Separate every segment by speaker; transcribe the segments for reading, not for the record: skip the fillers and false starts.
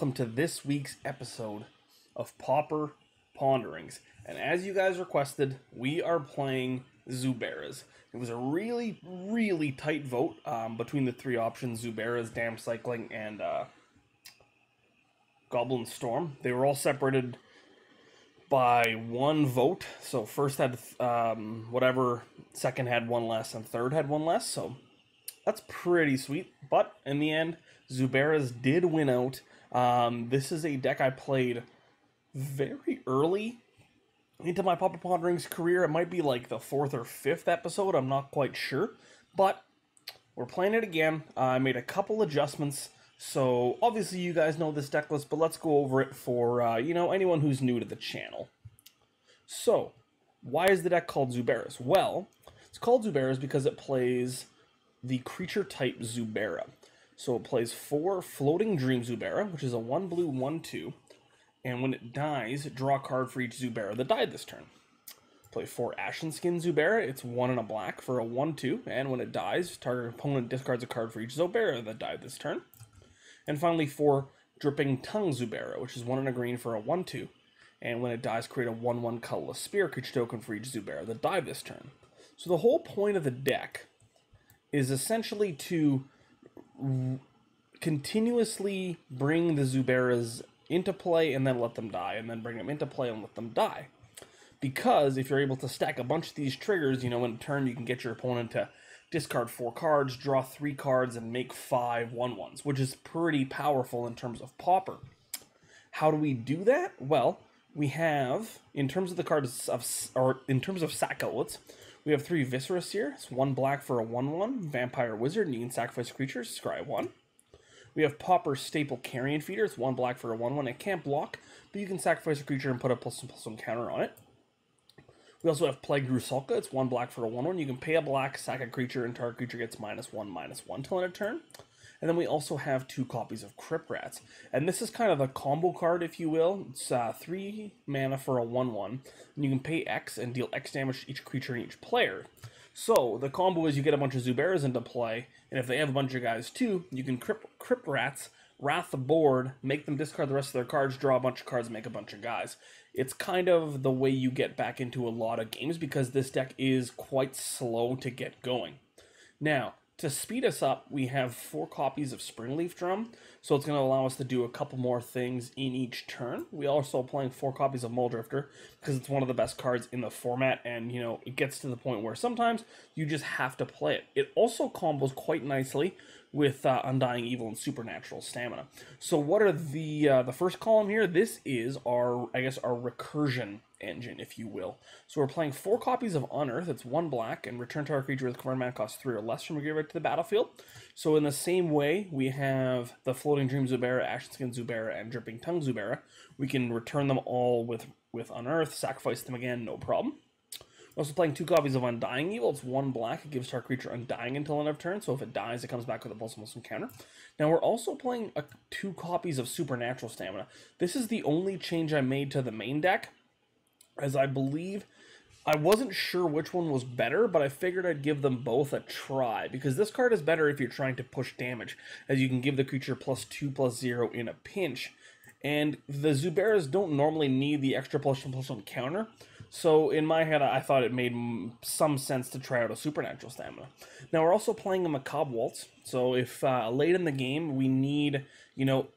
Speaker 1: welcome to this week's episode of Pauper Ponderings. And as you guys requested, we are playing Zuberas. It was a really tight vote between the three options, Zuberas, Dam Cycling, and Goblin Storm. They were all separated by one vote. So first had whatever, second had one less, and third had one less. So that's pretty sweet. But in the end, Zuberas did win out. This is a deck I played very early into my Pauper Ponderings career. It might be like the 4th or 5th episode, I'm not quite sure. But we're playing it again. I made a couple adjustments. So obviously you guys know this deck list, but let's go over it for anyone who's new to the channel. So, why is the deck called Zuberas? Well, it's called Zuberas because it plays the creature type Zubera. So it plays 4 Floating-Dream Zubera, which is a 1 blue, 1/2. And when it dies, draw a card for each Zubera that died this turn. Play 4 Ashen-Skin Zubera, it's 1 and a black for a 1/2. And when it dies, target opponent discards a card for each Zubera that died this turn. And finally 4 Dripping-Tongue Zubera, which is 1 and a green for a 1/2. And when it dies, create a 1/1 colorless spear creature token for each Zubera that died this turn. So the whole point of the deck is essentially to continuously bring the Zuberas into play and then let them die, and then bring them into play and let them die. Because if you're able to stack a bunch of these triggers, in a turn you can get your opponent to discard 4 cards, draw 3 cards, and make 5 1/1s, which is pretty powerful in terms of Pauper. How do we do that? Well, we have, in terms of the cards in terms of sack outlets, we have 3 Viscera Seer. It's 1 black for a 1/1 Vampire Wizard, and you can sacrifice creatures, scry 1. We have Pauper Staple Carrion Feeder. It's 1 black for a 1/1. It can't block, but you can sacrifice a creature and put a +1/+1 counter on it. We also have Plagued Rusalka. It's 1 black for a 1/1. You can pay a black, sack a creature, and target creature gets -1/-1 till end of turn. And then we also have 2 copies of Crypt Rats. And this is kind of a combo card, if you will. It's 3 mana for a 1/1. And you can pay X and deal X damage to each creature and each player. So the combo is you get a bunch of Zuberas into play, and if they have a bunch of guys too, you can Crypt Rats, wrath the board, make them discard the rest of their cards, draw a bunch of cards, and make a bunch of guys. It's kind of the way you get back into a lot of games because this deck is quite slow to get going. Now, to speed us up, we have 4 copies of Springleaf Drum, so it's going to allow us to do a couple more things in each turn. We also are playing 4 copies of Mulldrifter because it's one of the best cards in the format, and it gets to the point where sometimes you just have to play it. It also combos quite nicely with Undying Evil and Supernatural Stamina. So what are the first column here? This is our recursion engine, if you will. So we're playing 4 copies of Unearth. It's 1 black, and return target creature with converted mana cost 3 or less from your graveyard to the battlefield. So in the same way, we have the Floating-Dream Zubera, Ashen-Skin Zubera, and Dripping-Tongue Zubera. We can return them all with Unearth, sacrifice them again, no problem. We're also playing 2 copies of Undying Evil. It's 1 black. It gives target creature Undying until end of turn, so if it dies, it comes back with a +1/+1 counter. Now we're also playing 2 copies of Supernatural Stamina. This is the only change I made to the main deck, as I believe I wasn't sure which one was better, but I figured I'd give them both a try, because this card is better if you're trying to push damage, as you can give the creature +2/+0 in a pinch. And the Zuberas don't normally need the extra +1/+1 counter, so in my head I thought it made some sense to try out a Supernatural Stamina. Now we're also playing a Macabre Waltz, so if late in the game we need,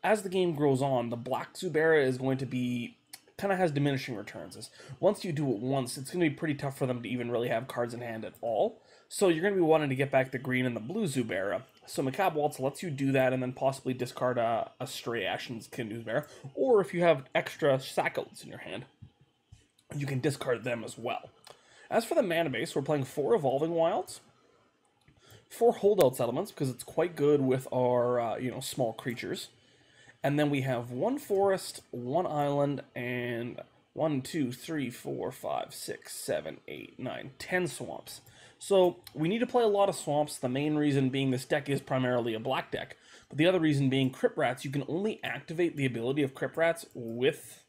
Speaker 1: as the game grows on, the black Zubera is going to be kind of has diminishing returns. Once you do it once, it's going to be pretty tough for them to even really have cards in hand at all. So you're going to be wanting to get back the green and the blue Zubera. So Macabre Waltz lets you do that and then possibly discard a stray Ashen-Skin Zubera. Or if you have extra sack outlets in your hand, you can discard them as well. As for the mana base, we're playing 4 Evolving Wilds, 4 Holdout Settlements, because it's quite good with our small creatures. And then we have 1 forest, 1 island, and 1, 2, 3, 4, 5, 6, 7, 8, 9, 10 swamps. So we need to play a lot of swamps, the main reason being this deck is primarily a black deck. But the other reason being Crypt Rats, you can only activate the ability of Crypt Rats with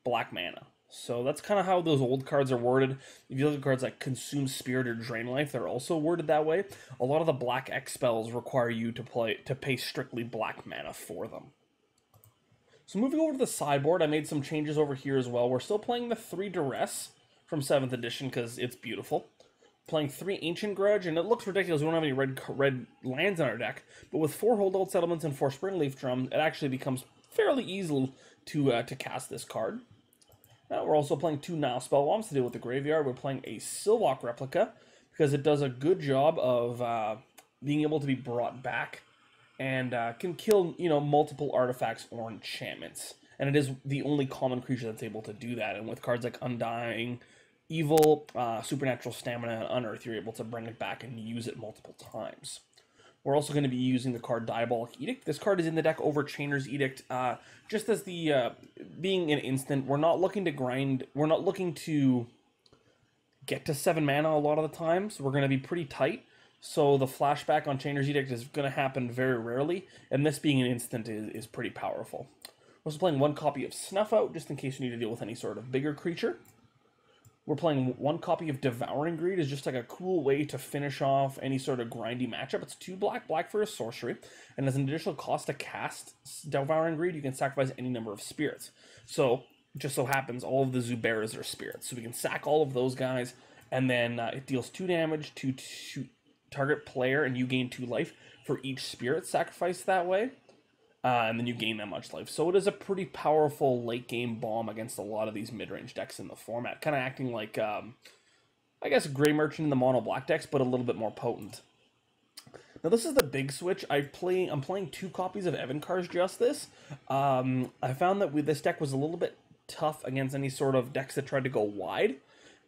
Speaker 1: black mana. So that's kind of how those old cards are worded. If you look at cards like Consume Spirit or Drain Life, they're also worded that way. A lot of the black X spells require you to pay strictly black mana for them. So moving over to the sideboard, I made some changes over here as well. We're still playing the 3 Duress from 7th edition because it's beautiful. Playing 3 Ancient Grudge, and it looks ridiculous. We don't have any red lands in our deck, but with 4 Holdout Settlements and 4 Springleaf Drum, it actually becomes fairly easy to cast this card. We're also playing 2 Nihil Spellbombs to deal with the graveyard. We're playing a Sylvok Replica because it does a good job of being able to be brought back and can kill, multiple artifacts or enchantments. And it is the only common creature that's able to do that. And with cards like Undying Evil, Supernatural Stamina, and Unearth, you're able to bring it back and use it multiple times. We're also going to be using the card Diabolic Edict. This card is in the deck over Chainer's Edict. Just as the being an instant, we're not looking to grind. We're not looking to get to 7 mana a lot of the time, so we're going to be pretty tight. So the flashback on Chainer's Edict is going to happen very rarely, and this being an instant is pretty powerful. We're also playing 1 copy of Snuff Out, just in case you need to deal with any sort of bigger creature. We're playing 1 copy of Devouring Greed is just like a cool way to finish off any sort of grindy matchup. It's 2 black for a sorcery, and as an additional cost to cast Devouring Greed, you can sacrifice any number of spirits. So, just so happens, all of the Zuberas are spirits. So we can sack all of those guys, and then it deals 2 damage to target player, and you gain 2 life for each spirit sacrificed that way. And then you gain that much life. So it is a pretty powerful late-game bomb against a lot of these mid-range decks in the format. Kind of acting like, I guess, Grey Merchant in the mono-black decks, but a little bit more potent. Now this is the big switch. I'm playing 2 copies of Evincar's Justice. I found that this deck was a little bit tough against any sort of decks that tried to go wide.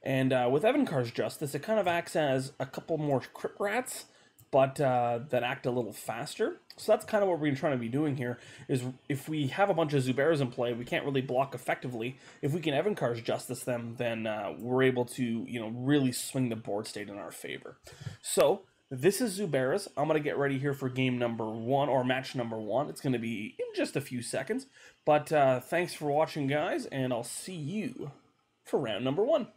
Speaker 1: And with Evincar's Justice, it kind of acts as a couple more Crypt Rats, but that act a little faster. So that's kind of what we're trying to be doing here, is if we have a bunch of Zuberas in play, we can't really block effectively. If we can Evincar's Justice them, then we're able to, really swing the board state in our favor. So this is Zuberas. I'm going to get ready here for game number 1, or match number 1. It's going to be in just a few seconds. But thanks for watching, guys, and I'll see you for round number 1.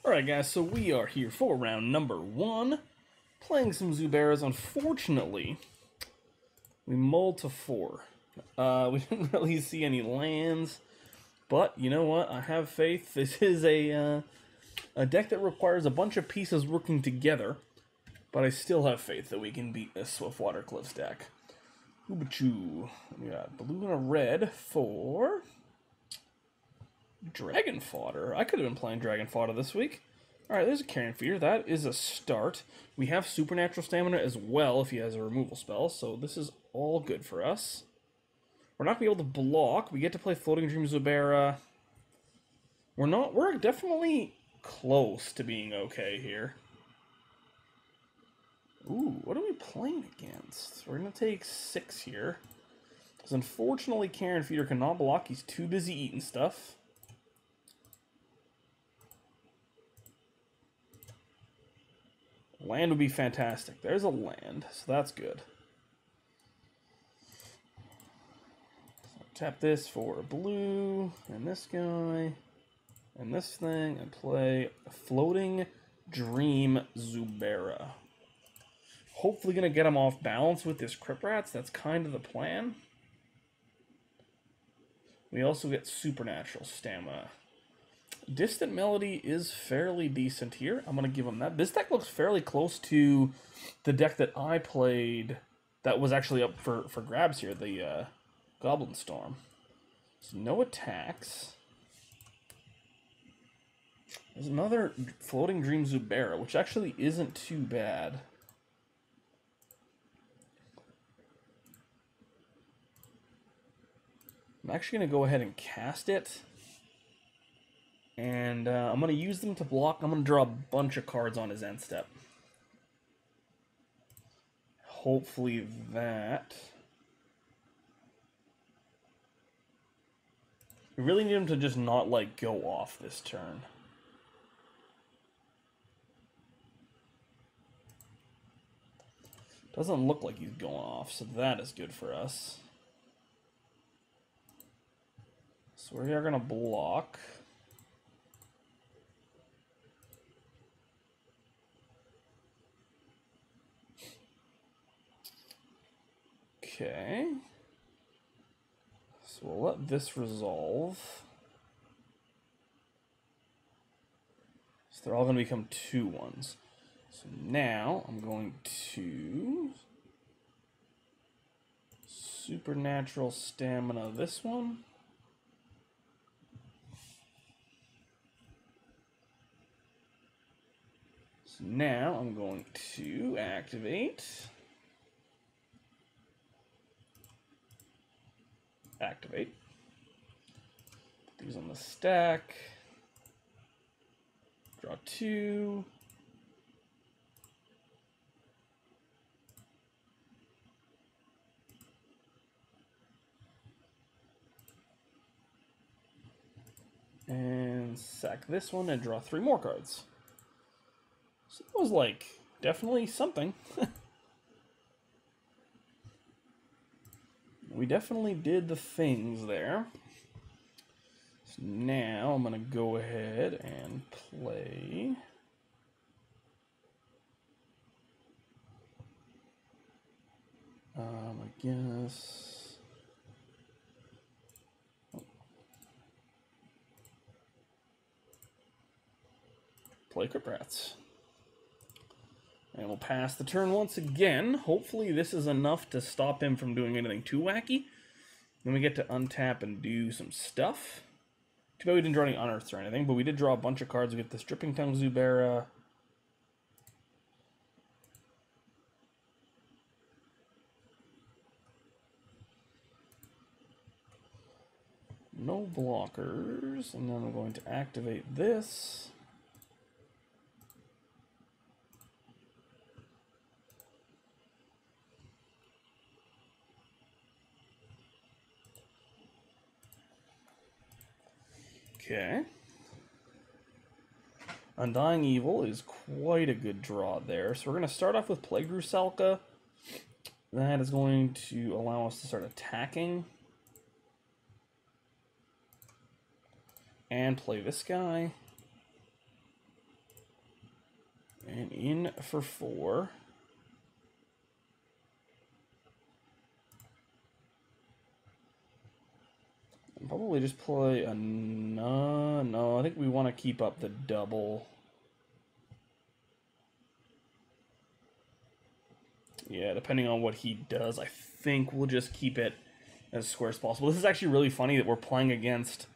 Speaker 1: Alright, guys, so we are here for round number 1. Playing some Zuberas. Unfortunately, we mulled to 4. We didn't really see any lands, but you know what? I have faith. This is a deck that requires a bunch of pieces working together, but I still have faith that we can beat this Swiftwater Cliffs deck. Ooba-choo. We got blue and a red for Dragon Fodder. I could have been playing Dragon Fodder this week. Alright, there's a Carrion Feeder. That is a start. We have Supernatural Stamina as well if he has a removal spell, so this is all good for us. We're not going to be able to block. We get to play Floating-Dream Zubera. We're definitely close to being okay here. Ooh, what are we playing against? We're going to take 6 here. Because unfortunately, Carrion Feeder cannot block. He's too busy eating stuff. Land would be fantastic. There's a land, so that's good. So tap this for blue, and this guy, and this thing, and play Floating-Dream Zubera. Hopefully going to get him off balance with this Crypt Rats. That's kind of the plan. We also get Supernatural Stamina. Distant Melody is fairly decent here. I'm going to give him that. This deck looks fairly close to the deck that I played that was actually up for grabs here, the Goblin Storm. So no attacks. There's another Floating-Dream Zubera, which actually isn't too bad. I'm actually going to go ahead and cast it. And I'm going to use them to block. I'm going to draw a bunch of cards on his end step. Hopefully that. We really need him to just not, go off this turn. Doesn't look like he's going off, so that is good for us. So we are going to block. Okay. So we'll let this resolve. So they're all going to become 2/1s. So now I'm going to Supernatural Stamina this one. So now I'm going to activate. Put these on the stack. Draw 2. And sack this one and draw 3 more cards. So that was like definitely something. We definitely did the things there. So now I'm going to go ahead and play. I guess. Play Crypt Rats. And we'll pass the turn once again. Hopefully this is enough to stop him from doing anything too wacky. Then we get to untap and do some stuff. Too bad we didn't draw any Unearths or anything, but we did draw a bunch of cards. We get this Dripping-Tongue Zubera. No blockers. And then I'm going to activate this. Okay. Undying Evil is quite a good draw there. So we're going to start off with Plagued Rusalka. That is going to allow us to start attacking. And play this guy. And in for 4. Probably just play a no, I think we want to keep up the double. Yeah, depending on what he does, I think we'll just keep it as square as possible. This is actually really funny that we're playing against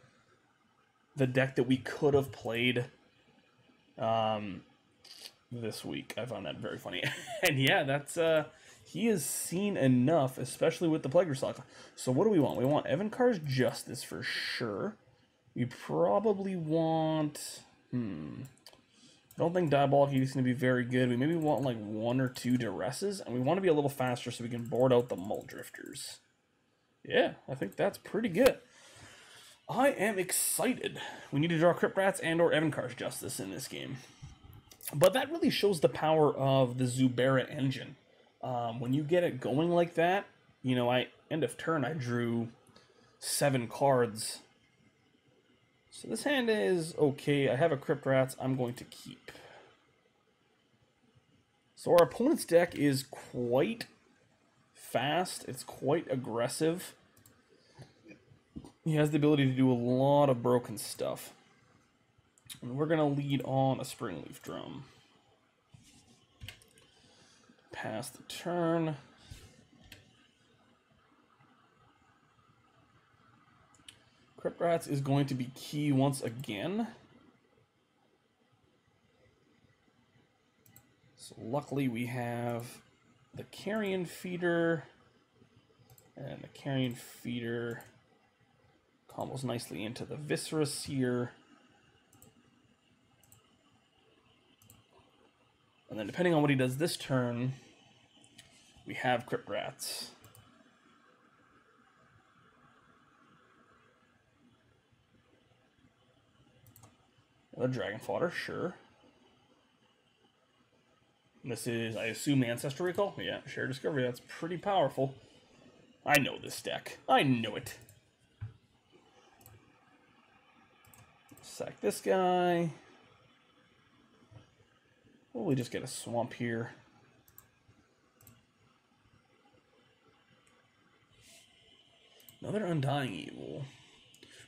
Speaker 1: the deck that we could have played this week. I found that very funny. And yeah, that's he has seen enough, especially with the Plagued Rusalka. So what do we want? We want Evincar's Justice for sure. We probably want... I don't think Diabolic Edict is going to be very good. We maybe want like 1 or 2 Duresses, and we want to be a little faster so we can board out the Mulldrifters. Yeah, I think that's pretty good. I am excited. We need to draw Crypt Rats and or Evincar's Justice in this game. But that really shows the power of the Zubera engine. When you get it going like that, you know, end of turn, I drew 7 cards. So this hand is okay. I have a Crypt Rats I'm going to keep. So our opponent's deck is quite fast. It's quite aggressive. He has the ability to do a lot of broken stuff. And we're going to lead on a Springleaf Drum. Pass the turn. Crypt Rats is going to be key once again. So luckily we have the Carrion Feeder. And the Carrion Feeder combos nicely into the Viscera Seer. And then depending on what he does this turn, we have Crypt Rats. Another Dragon Fodder, sure. This is, I assume, the Ancestral Recall? Yeah, Shared Discovery, that's pretty powerful. I know this deck. I know it. Sack this guy. Well, we just get a swamp here. Another Undying Evil.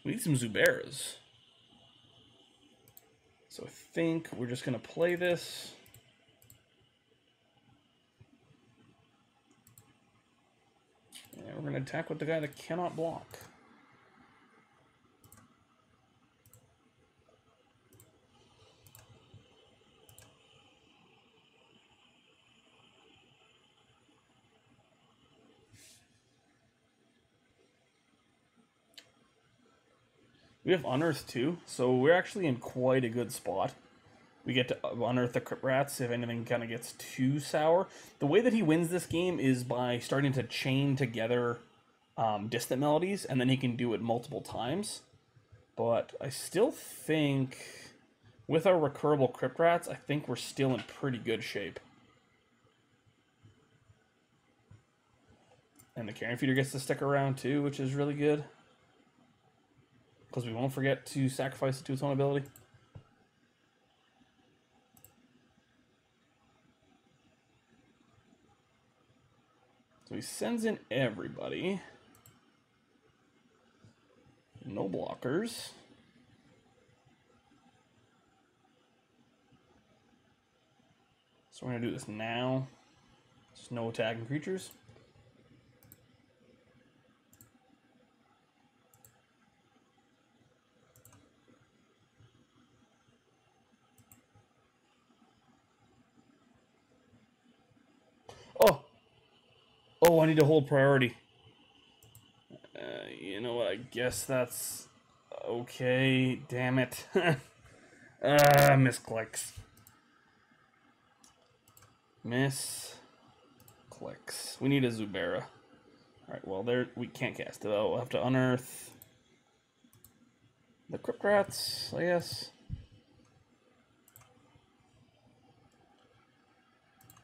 Speaker 1: We need some Zuberas. So I think we're just going to play this. And we're going to attack with the guy that cannot block. We have Unearth too, so we're actually in quite a good spot. We get to unearth the Crypt Rats if anything kind of gets too sour. The way that he wins this game is by starting to chain together distant melodies, and then he can do it multiple times. But I still think, with our recurable Crypt Rats, I think we're still in pretty good shape. And the Carrion Feeder gets to stick around too, which is really good. Because we won't forget to sacrifice it to its own ability. So he sends in everybody. No blockers. So we're going to do this now. Just no attacking creatures. Oh! Oh, I need to hold priority. You know what? I guess that's okay. Damn it. Misclicks. Misclicks. We need a Zubera. Alright, well, there we can't cast it. Oh, we'll have to unearth the Crypt Rats, I guess.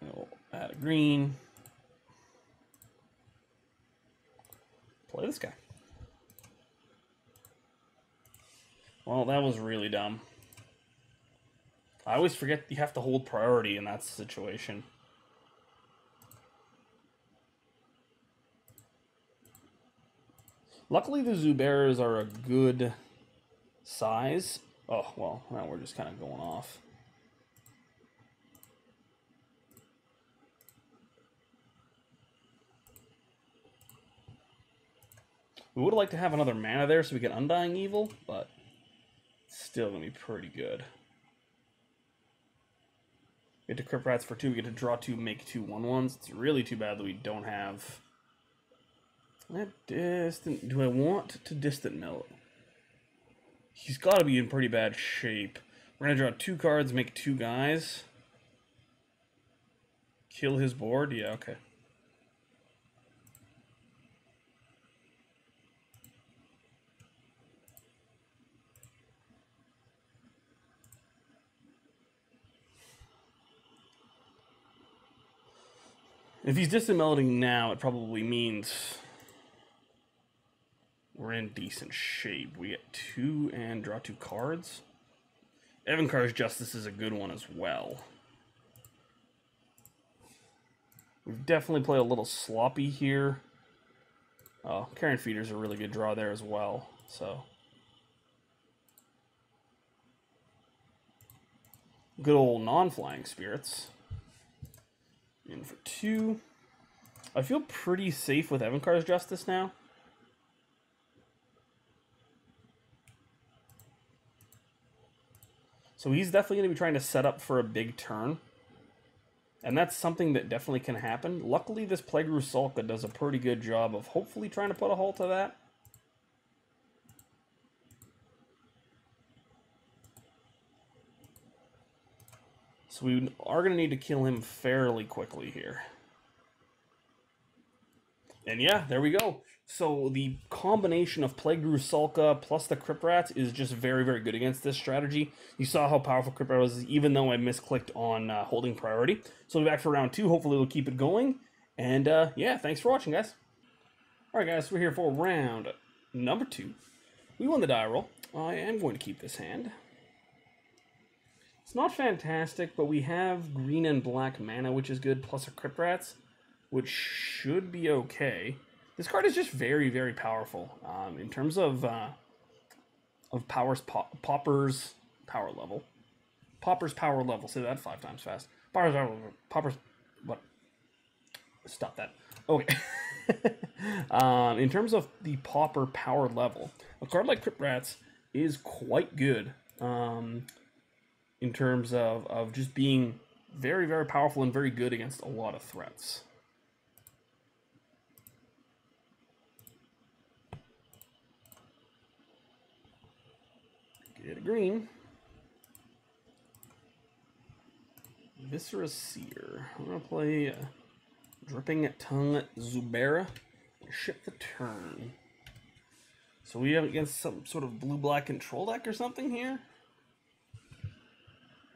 Speaker 1: We'll add a green. Play this guy. Well, that was really dumb. I always forget you have to hold priority in that situation. Luckily, the Zuberas are a good size. Oh, well, now we're just kind of going off. We would have liked to have another mana there so we get Undying Evil, but still going to be pretty good. Get to Crypt Rats for 2, we get to draw 2, make 2 1/1s. It's really too bad that we don't have that distant. Do I want to distant mill? He's got to be in pretty bad shape. We're going to draw 2 cards, make 2 guys. Kill his board? Yeah, okay. If he's distant melding now, it probably means we're in decent shape. We get 2 and draw 2 cards. Evincar's Justice is a good one as well. We've definitely played a little sloppy here. Oh, Carrion Feeder's a really good draw there as well. So good old non-flying spirits. In for 2. I feel pretty safe with Evincar's Justice now. So he's definitely going to be trying to set up for a big turn. And that's something that definitely can happen. Luckily, this Plagued Rusalka does a pretty good job of hopefully trying to put a halt to that. So we are going to need to kill him fairly quickly here. And yeah, there we go. So the combination of Plagued Rusalka plus the Crypt Rats is just very, very good against this strategy. You saw how powerful Crypt Rats was, even though I misclicked on holding priority. So we'll be back for round 2. Hopefully we'll keep it going. And yeah, thanks for watching, guys. Alright, guys, we're here for round number 2. We won the die roll. I am going to keep this hand. It's not fantastic, but we have green and black mana, which is good, plus a Crypt Rats, which should be okay. This card is just very, very powerful. In terms of Pauper's power level. Pauper's power level. Say that 5 times fast. Pauper's what? Stop that. Okay. In terms of the Pauper power level, a card like Crypt Rats is quite good. In terms of just being very, very powerful and very good against a lot of threats. Get a green. Viscera Seer. I'm going to play Dripping-Tongue Zubera. Ship the turn. So we have against some sort of blue-black control deck or something here?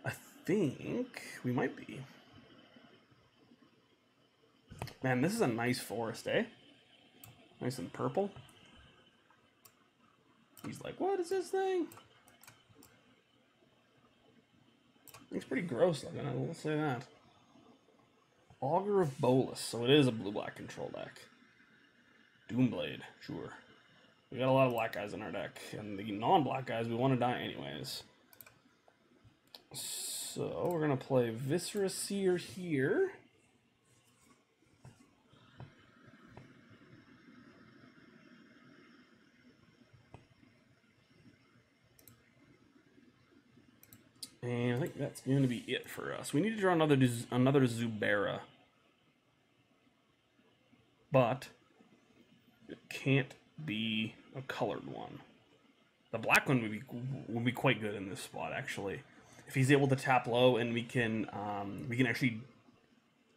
Speaker 1: I think we might be. Man, this is a nice forest, eh? Nice and purple. He's like, what is this thing? It's pretty gross looking, I will say that. Augur of Bolus, so it is a blue-black control deck. Doomblade, sure. We got a lot of black guys in our deck, and the non-black guys we want to die anyways. So we're gonna play Viscera Seer here. And I think that's going to be it for us. We need to draw another Zubera. But it can't be a colored one. The black one would be quite good in this spot, actually. If he's able to tap low and we can actually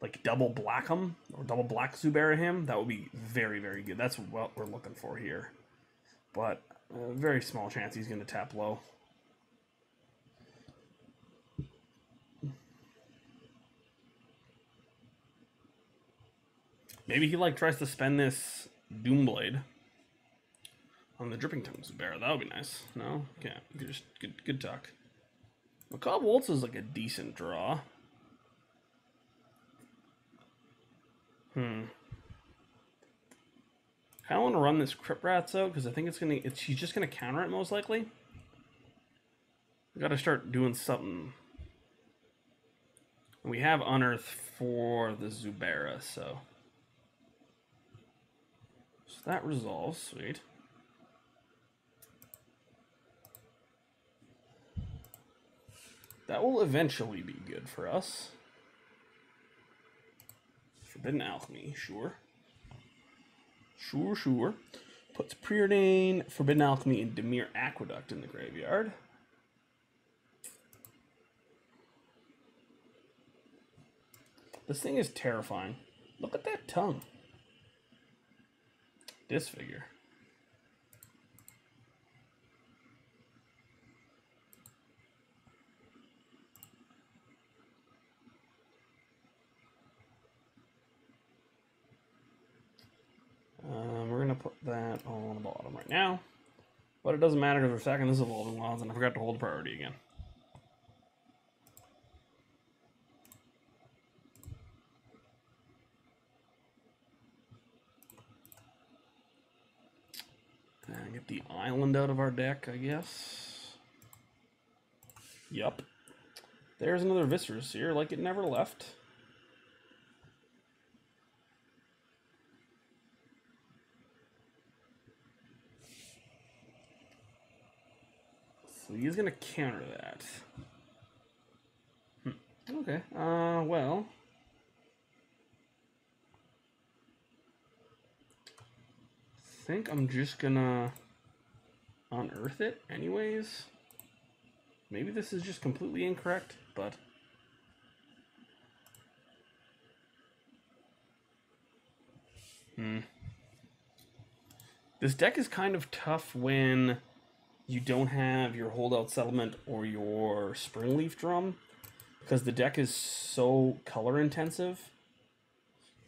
Speaker 1: like double black him or double black Zubera him, that would be very, very good. That's what we're looking for here. But a very small chance he's going to tap low. Maybe he like tries to spend this Doomblade on the Dripping-Tongue Zubera. That would be nice. No? Okay. Just good talk. Macabre Waltz is like a decent draw. Kinda want to run this Crypt Rats out because I think she's just gonna counter it most likely. We gotta start doing something. We have Unearth for the Zubera, so that resolves, sweet. That will eventually be good for us. Forbidden Alchemy, sure. Sure. Puts Preordain, Forbidden Alchemy, and Dimir Aqueduct in the graveyard. This thing is terrifying. Look at that tongue. Disfigure. We're going to put that on the bottom right now. But it doesn't matter because we're stacking this Evolving Wilds and I forgot to hold priority again. And get the island out of our deck, I guess. Yup. There's another Viscera Seer, like it never left. So he's gonna counter that. Okay. Well. I think I'm just gonna unearth it anyways. Maybe this is just completely incorrect, but this deck is kind of tough when you don't have your Holdout Settlement or your Springleaf Drum, because the deck is so color intensive.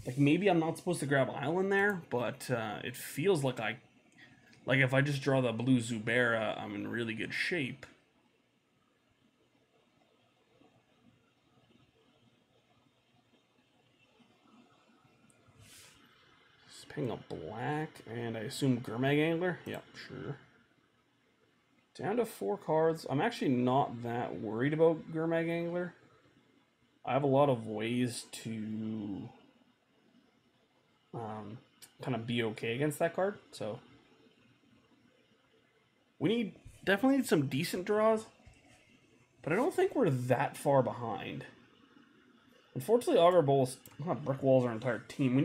Speaker 1: Like, maybe I'm not supposed to grab Island there, but it feels like if I just draw the blue Zubera, I'm in really good shape. Ping a black, and I assume Gurmag Angler? Yep, sure. Down to 4 cards. I'm actually not that worried about Gurmag Angler. I have a lot of ways to kind of be okay against that card, so we definitely need some decent draws, but I don't think we're that far behind. Unfortunately, Augur Bolus brick walls our entire team.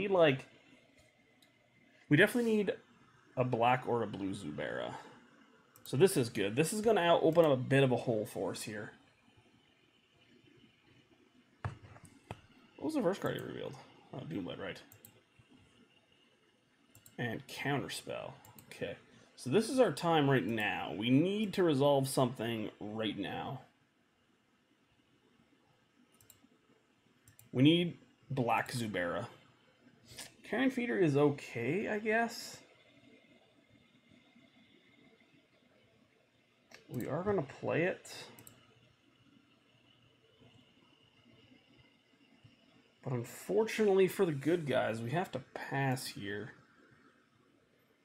Speaker 1: We definitely need a black or a blue Zubera. So this is good. This is going to open up a bit of a hole for us here. What was the first card you revealed? Oh, Doomblade, right. And Counterspell. Okay. So this is our time right now. We need to resolve something right now. We need black Zubera. Carrion Feeder is okay, I guess. We are going to play it. But unfortunately for the good guys, we have to pass here.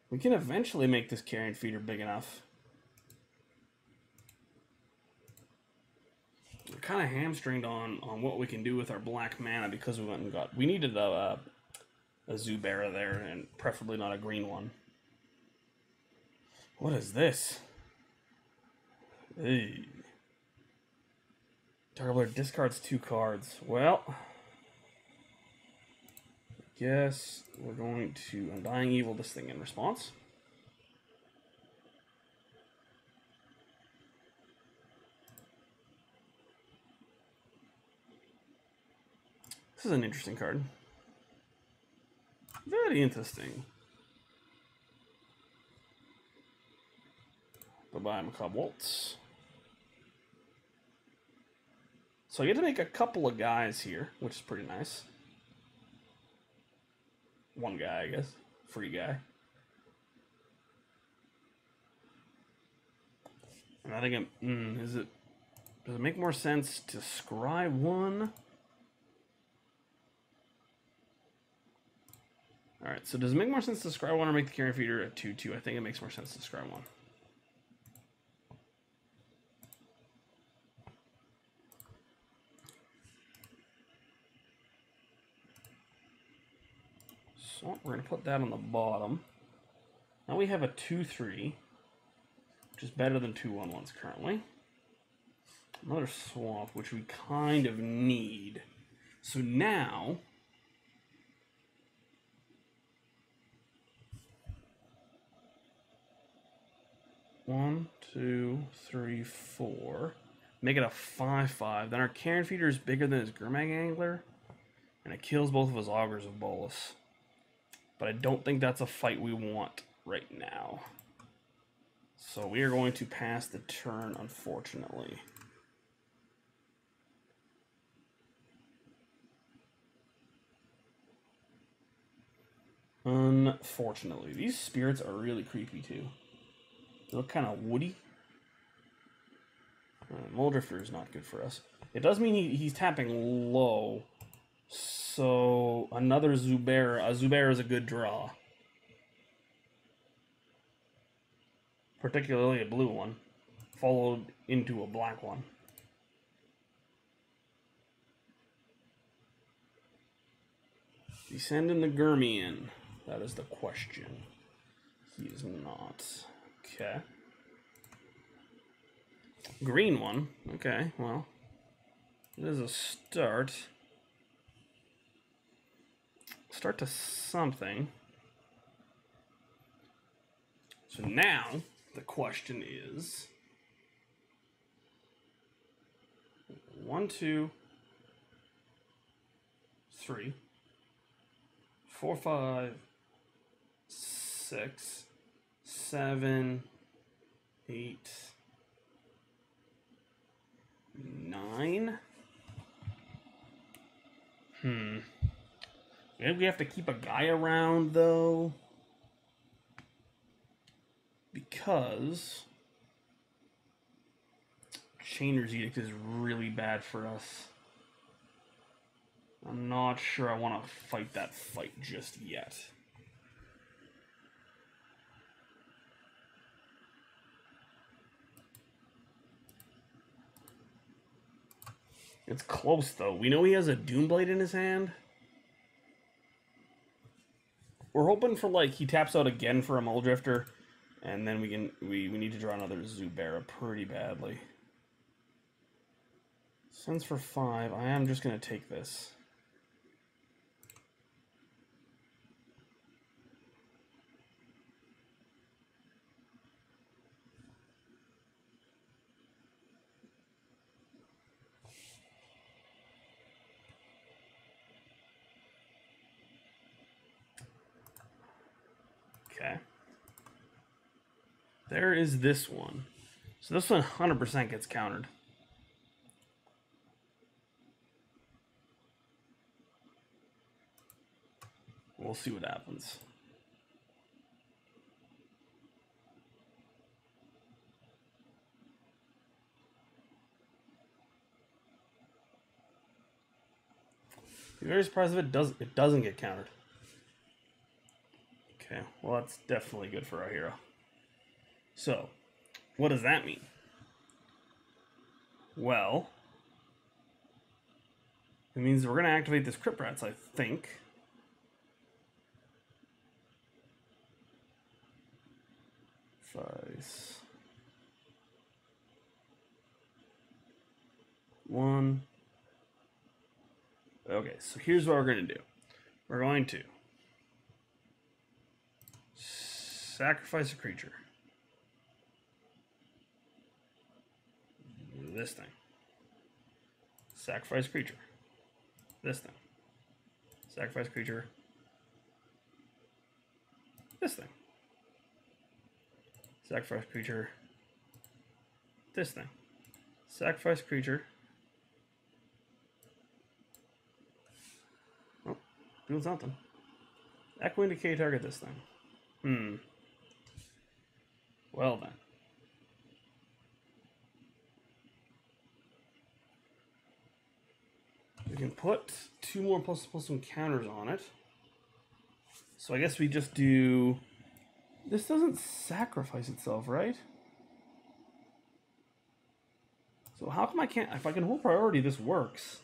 Speaker 1: We can eventually make this Carrion Feeder big enough. We're kind of hamstringed on what we can do with our black mana because we went and got... We needed a Zubera there, and preferably not a green one. What is this? Hey. Target player discards 2 cards. Well, I guess we're going to Undying Evil this thing in response. This is an interesting card. Very interesting. Bye-bye, Macabre Waltz. So I get to make a couple of guys here, which is pretty nice. One guy, I guess. Free guy. And I think does it make more sense to scry 1? Alright, so does it make more sense to scry 1 or make the Carrion Feeder a 2/2? I think it makes more sense to scry 1. So we're going to put that on the bottom. Now we have a 2/3, which is better than 2 1/1s currently. Another swamp, which we kind of need. So now... One, two, three, 4. Make it a 5/5. Then our Carrion Feeder is bigger than his Gurmag Angler. And it kills both of his Augurs of Bolus. But I don't think that's a fight we want right now. So we are going to pass the turn, unfortunately. Unfortunately. These spirits are really creepy too. They look kind of woody. Mulldrifter is not good for us. It does mean he's tapping low. So another Zubera. A Zubera is a good draw. Particularly a blue one. Followed into a black one. Descending the Gurmian. That is the question. He is not. Okay. Green one. Okay, well. It is a start. Start to something. So now, the question is... 1, 2, 3, 4, 5, 6, 7, 8, 9. Maybe we have to keep a guy around, though. Because Chainer's Edict is really bad for us. I'm not sure I want to fight that fight just yet. It's close, though. We know he has a Doomblade in his hand. We're hoping for, like, he taps out again for a Mulldrifter, and then we need to draw another Zubera pretty badly. Since for 5, I am just going to take this. Okay. There is this one. So this one 100% gets countered. We'll see what happens. Be very surprised if it doesn't get countered. Okay, well that's definitely good for our hero. So, what does that mean? Well, it means we're going to activate this Crypt Rats, I think. Five. 1. Okay, so here's what we're going to do. We're going to sacrifice a creature. This thing. Sacrifice creature. This thing. Sacrifice creature. This thing. Sacrifice creature. This thing. Sacrifice creature. Oh, doing something. Echo indicate target this thing. Well then. We can put 2 more +++ counters on it. So I guess we just do... This doesn't sacrifice itself, right? So how come I can't... If I can hold priority, this works.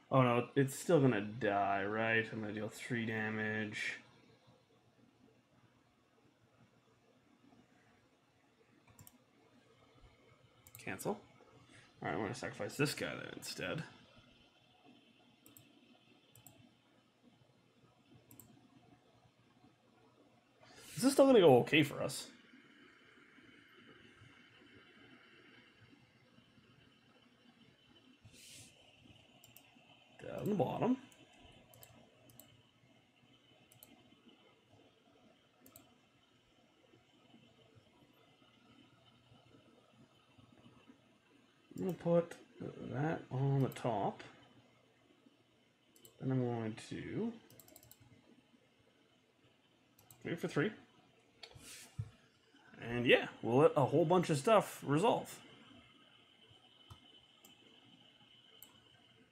Speaker 1: Oh no, it's still gonna die, right? I'm gonna deal 3 damage. Cancel. Alright, I'm gonna sacrifice this guy then instead. This is still gonna go okay for us. Down the bottom. I'm going to put that on the top. Then I'm going to 3 for 3. And yeah, we'll let a whole bunch of stuff resolve.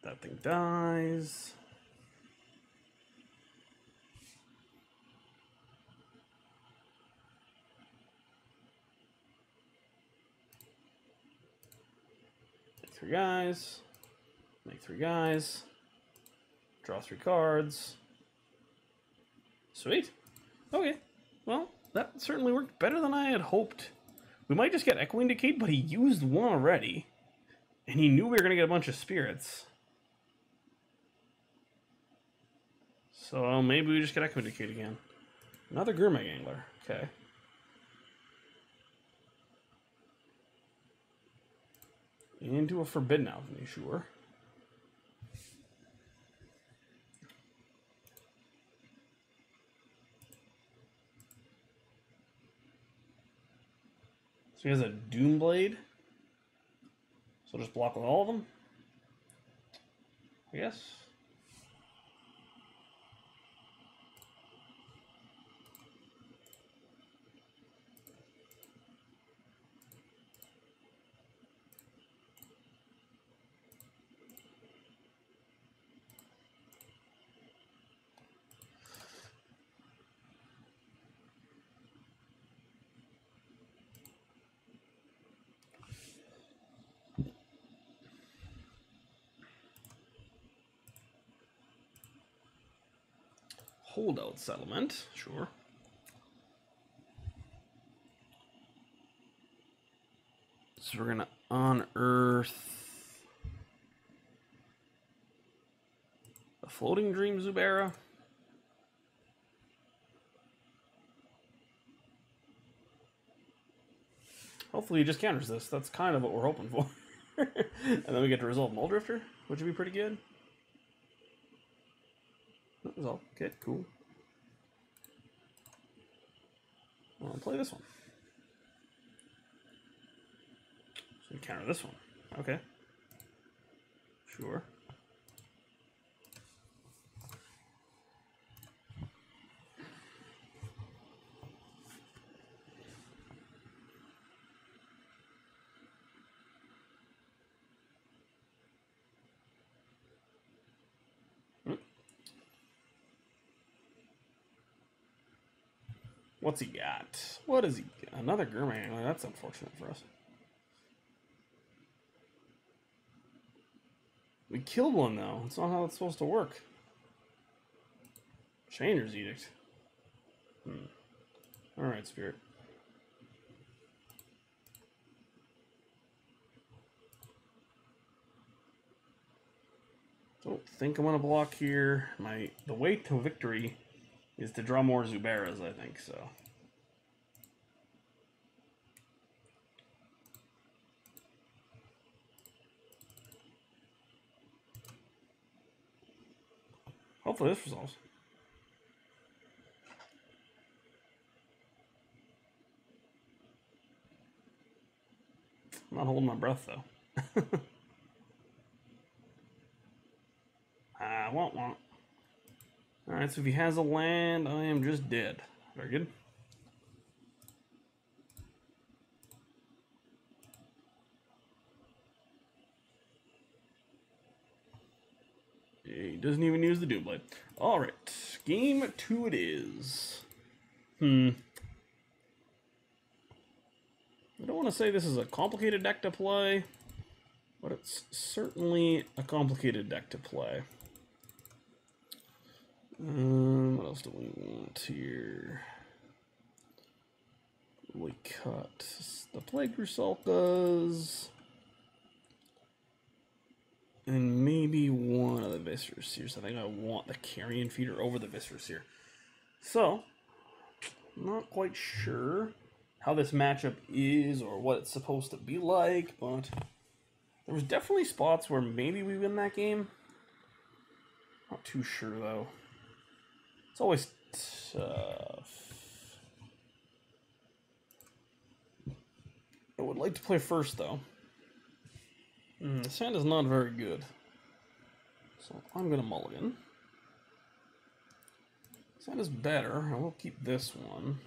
Speaker 1: That thing dies. Make 3 guys. Make 3 guys. Draw 3 cards. Sweet. Okay. Well, that certainly worked better than I had hoped. We might just get Echo Indicate, but he used 1 already. And he knew we were going to get a bunch of spirits. So maybe we just get Echo Indicate again. Another Gurmag Angler. Okay. Into a Forbidden Alchemy, sure. So he has a Doomblade. So we'll just block with all of them, I guess. Holdout Settlement, sure. So we're gonna unearth the Floating-Dream Zubera. Hopefully he just counters this. That's kind of what we're hoping for. And then we get to resolve Mulldrifter, which would be pretty good. Resolve. Okay, cool. I'll play this one. So we counter this one. Okay. Sure. What's he got? What is he got? Another Gourmet. That's unfortunate for us. We killed one, though. That's not how it's supposed to work. Chainer's Edict. Alright, Spirit. Don't think I'm going to block here. The way to victory is to draw more Zuberas, I think, so. Hopefully this resolves. I'm not holding my breath, though. I won't. Alright, so if he has a land, I am just dead. Very good. He doesn't even use the Doomblade. Alright, game 2 it is. I don't want to say this is a complicated deck to play, but it's certainly a complicated deck to play. What else do we want here? We cut the Plagued Rusalkas. And maybe one of the Viscera Seers. I think I want the Carrion Feeder over the Viscera Seer. So, not quite sure how this matchup is or what it's supposed to be like, but there was definitely spots where maybe we win that game. Not too sure, though. It's always tough. I would like to play first, though. This hand is not very good. So I'm going to mulligan. This hand is better. I will keep this one.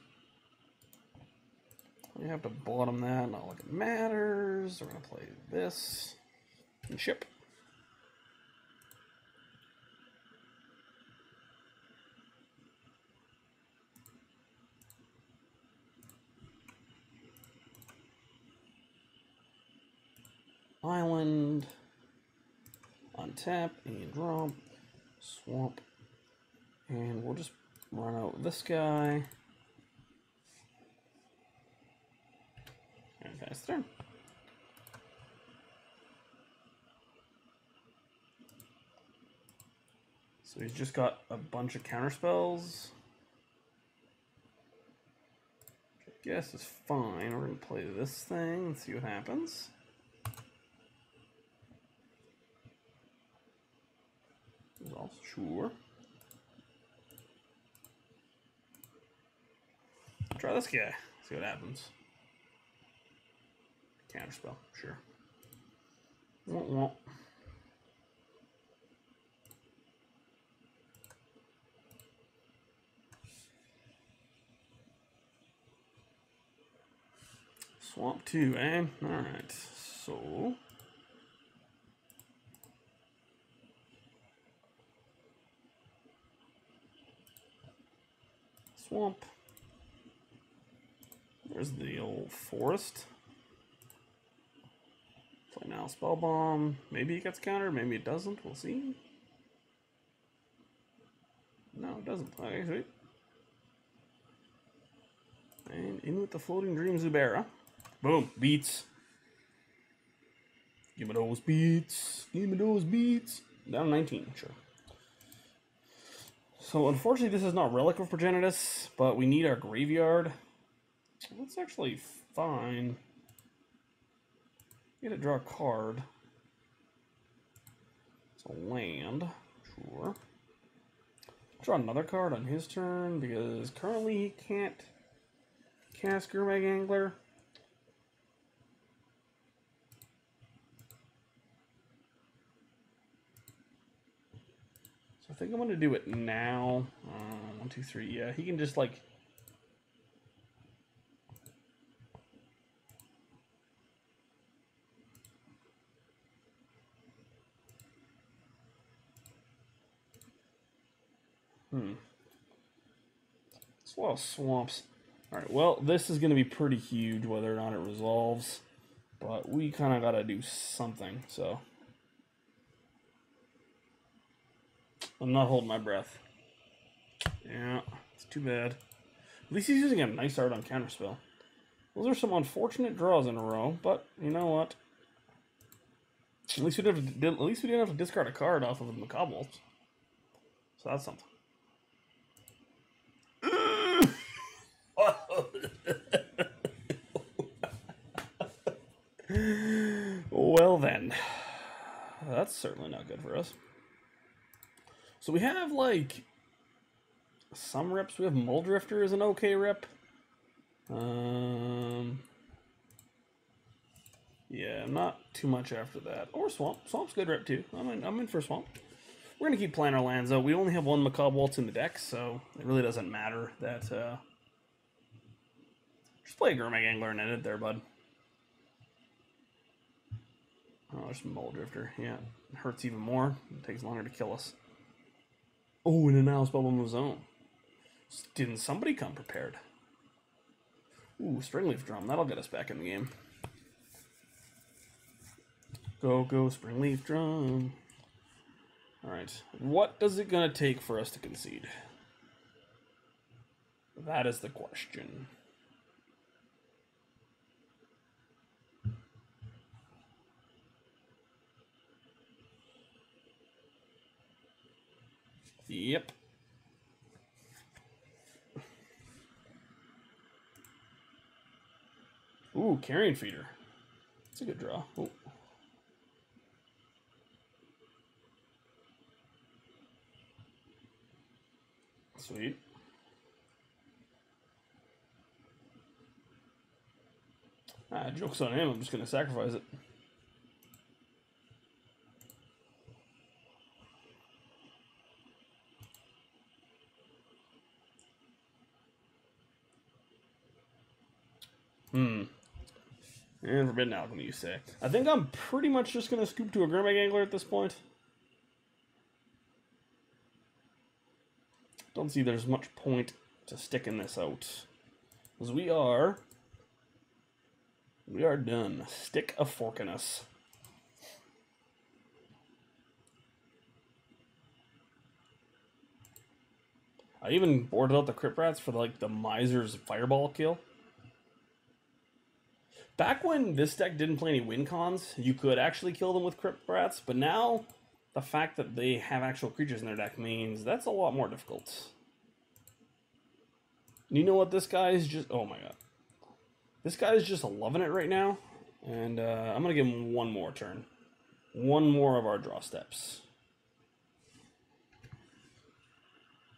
Speaker 1: We have to bottom that. Not like it matters. We're going to play this. And ship. Island, untap, and drop, swamp, and we'll just run out this guy, and pass turn. So he's just got a bunch of counter spells, which I guess is fine. We're going to play this thing and see what happens. Sure. Try this guy. See what happens. Counterspell, sure. Won't. Swamp 2, eh? Alright, so swamp. There's the old forest. Play Nihil Spellbomb. Maybe it gets countered, maybe it doesn't. We'll see. No, it doesn't. Okay, sweet. And in with the Floating-Dream Zubera. Boom. Beats. Give me those beats. Give me those beats. Down 19, sure. So, unfortunately, this is not Relic of Progenitus, but we need our graveyard. That's actually fine. Get to draw a card. It's a land. Sure. Draw another card on his turn, because currently he can't cast Gurmag Angler. So I think I'm going to do it now. 1, 2, 3. Yeah, he can just like... It's a lot of swamps. Alright, well, this is going to be pretty huge whether or not it resolves. But we kind of got to do something, so... I'm not holding my breath. Yeah, it's too bad. At least he's using a nice art on Counterspell. Those are some unfortunate draws in a row, but you know what? At least we didn't have to discard a card off of the Macabre Waltz. So that's something. Well then, that's certainly not good for us. So we have like some reps. We have Mulldrifter is an okay rep. Yeah, not too much after that. Or Swamp. Swamp's good rep too. I'm in for Swamp. We're gonna keep playing our lands though. We only have one Macabre Waltz in the deck, so it really doesn't matter that. Just play a Gurmag Angler and end it there, bud. Oh, there's Mulldrifter. Yeah, it hurts even more. It takes longer to kill us. Oh, and a Nihil Spellbomb of his own. Didn't somebody come prepared? Ooh, Springleaf Drum. That'll get us back in the game. Go, go, Springleaf Drum. Alright. What is it going to take for us to concede? That is the question. Yep. Ooh, Carrion Feeder. That's a good draw. Ooh. Sweet. Ah, joke's on him. I'm just going to sacrifice it. And Forbidden Alchemy, you say. I think I'm pretty much just going to scoop to a Gurmag Angler at this point. Don't see there's much point to sticking this out. Because we are done. Stick a fork in us. I even boarded out the Crypt Rats for like the Miser's Fireball kill. Back when this deck didn't play any win cons, you could actually kill them with Crypt Rats, but now the fact that they have actual creatures in their deck means that's a lot more difficult. You know what, this guy is just... Oh my god. This guy is just loving it right now, and I'm going to give him one more turn. One more of our draw steps.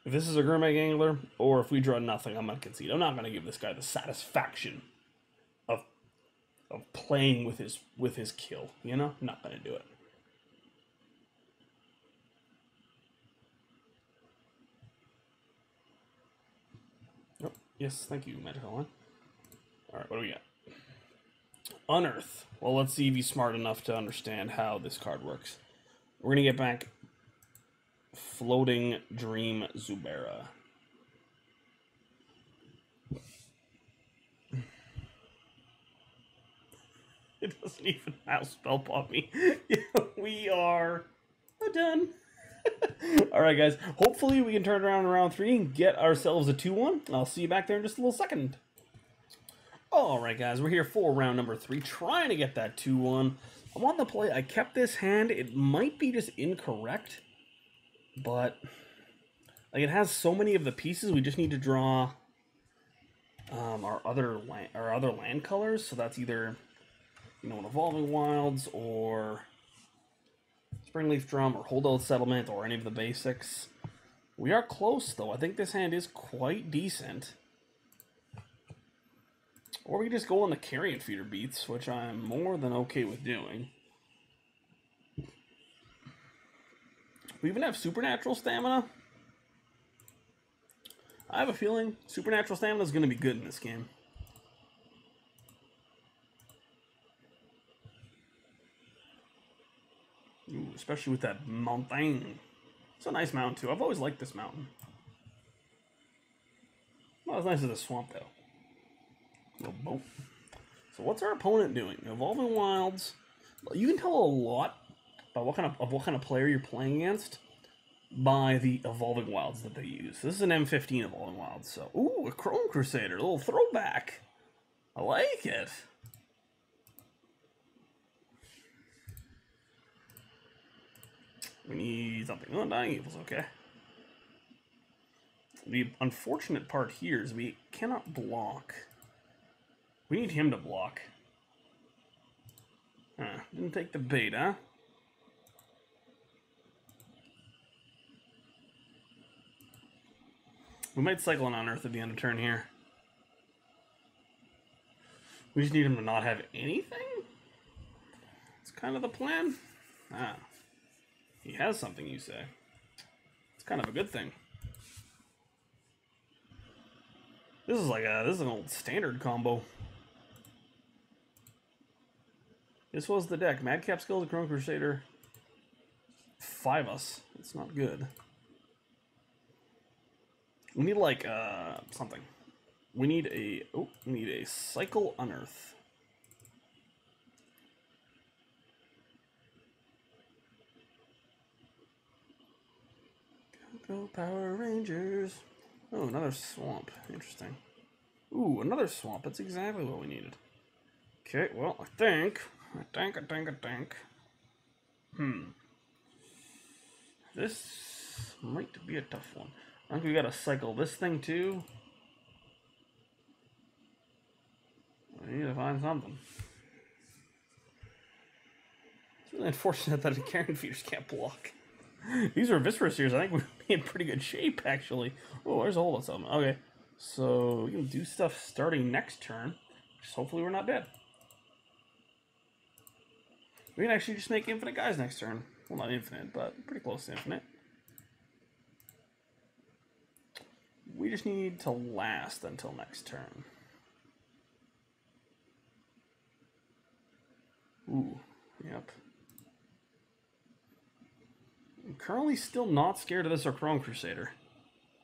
Speaker 1: If this is a Gurmag Angler, or if we draw nothing, I'm going to concede. I'm not going to give this guy the satisfaction of playing with his kill, you know? I'm not going to do it. Oh, yes, thank you, Magical Line. Alright, what do we got? Unearth. Well, let's see if he's smart enough to understand how this card works. We're going to get back Floating-Dream Zubera. It doesn't even have Spellbomb me. Yeah, we are done. Alright, guys. Hopefully we can turn it around in round 3 and get ourselves a 2-1. I'll see you back there in just a little second. Alright, guys. We're here for round number 3, trying to get that 2-1. I'm on the play. I kept this hand. It might be just incorrect, but like it has so many of the pieces. We just need to draw our other land colors. So that's either, you know, an Evolving Wilds or Springleaf Drum or Holdout Settlement or any of the basics. We are close though. I think this hand is quite decent. Or we can just go on the Carrion Feeder beats, which I'm more than okay with doing. We even have Supernatural Stamina. I have a feeling Supernatural Stamina is going to be good in this game. Ooh, especially with that mountain. It's a nice mountain too. I've always liked this mountain. Not as nice as the swamp though. Little boat. So what's our opponent doing? Evolving Wilds. You can tell a lot by what kind of player you're playing against by the Evolving Wilds that they use. This is an M15 Evolving Wilds. So, ooh, a Chrome Crusader, a little throwback. I like it. We need something. Oh, Undying Evil's okay. The unfortunate part here is we cannot block. We need him to block. Didn't take the bait, huh? We might cycle an Unearth at the end of turn here. We just need him to not have anything? It's kind of the plan. Ah. He has something, you say. It's kind of a good thing. This is an old standard combo. This was the deck. Madcap Skills, Chrome Crusader. 5-us. It's not good. We need like something. We need a Cycle Unearth. Go Power Rangers. Oh, another swamp. Interesting. Ooh, another swamp. That's exactly what we needed. Okay, well, I think. This might be a tough one. I think we gotta cycle this thing too. We need to find something. It's really unfortunate that the Carrion Feeders can't block. These are Viscera Seers. I think we'd be in pretty good shape, actually. Oh, there's a Holdout Settlement. Okay, so we can do stuff starting next turn. Just hopefully we're not dead. We can actually just make infinite guys next turn. Well, not infinite, but pretty close to infinite. We just need to last until next turn. Ooh, yep. I'm currently still not scared of this or Chrome Crusader.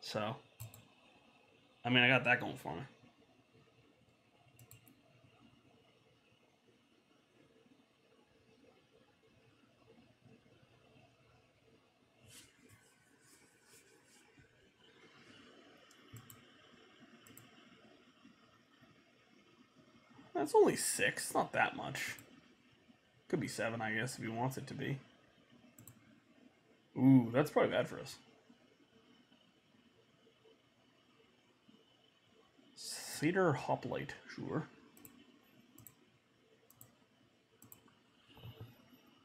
Speaker 1: So, I mean, I got that going for me. That's only 6, not that much. Could be 7, I guess, if he wants it to be. Ooh, that's probably bad for us. Cedar Hoplite, sure.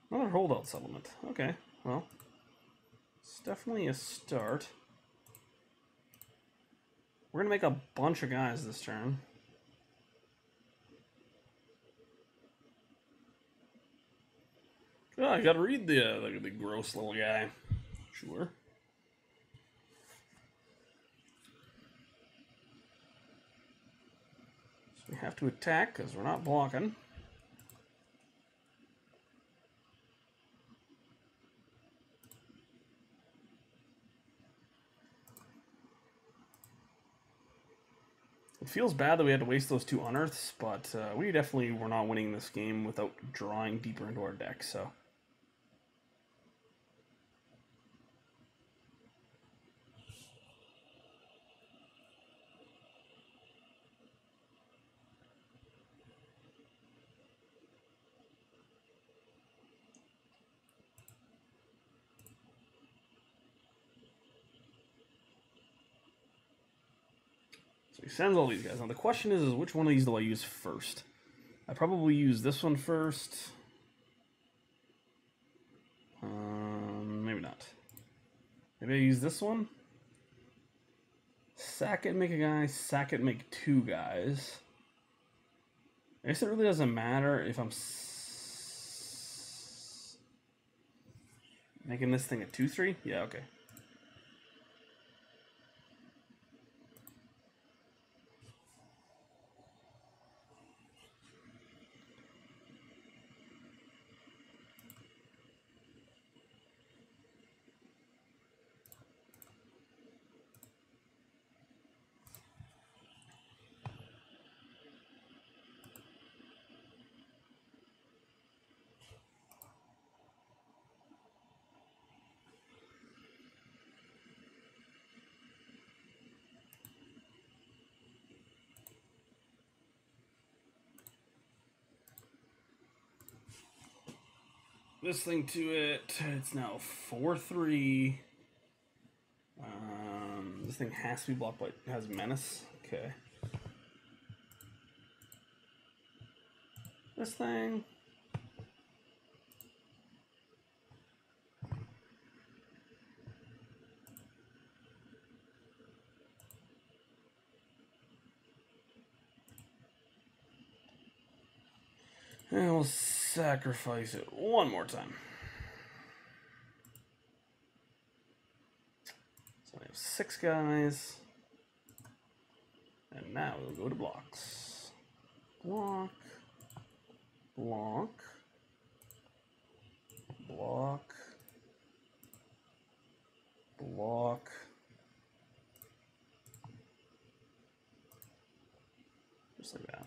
Speaker 1: Another Holdout Settlement. Okay, well, it's definitely a start. We're gonna make a bunch of guys this turn. Oh, I gotta read the gross little guy. Sure. So we have to attack because we're not blocking. It feels bad that we had to waste those 2 Unearths, but we definitely were not winning this game without drawing deeper into our deck, so. So he sends all these guys. Now the question is which one of these do I use first? I probably use this one first. Maybe not. Maybe I use this one. Sack it, make a guy. Sack it, make 2 guys. I guess it really doesn't matter if I'm making this thing a 2/3. Yeah, okay. This thing to it. It's now 4/3. This thing has to be blocked by. It has menace. Okay. This thing. And we'll sacrifice it one more time. So I have 6 guys. And now we'll go to blocks. Block. Block. Block. Block. Just like that.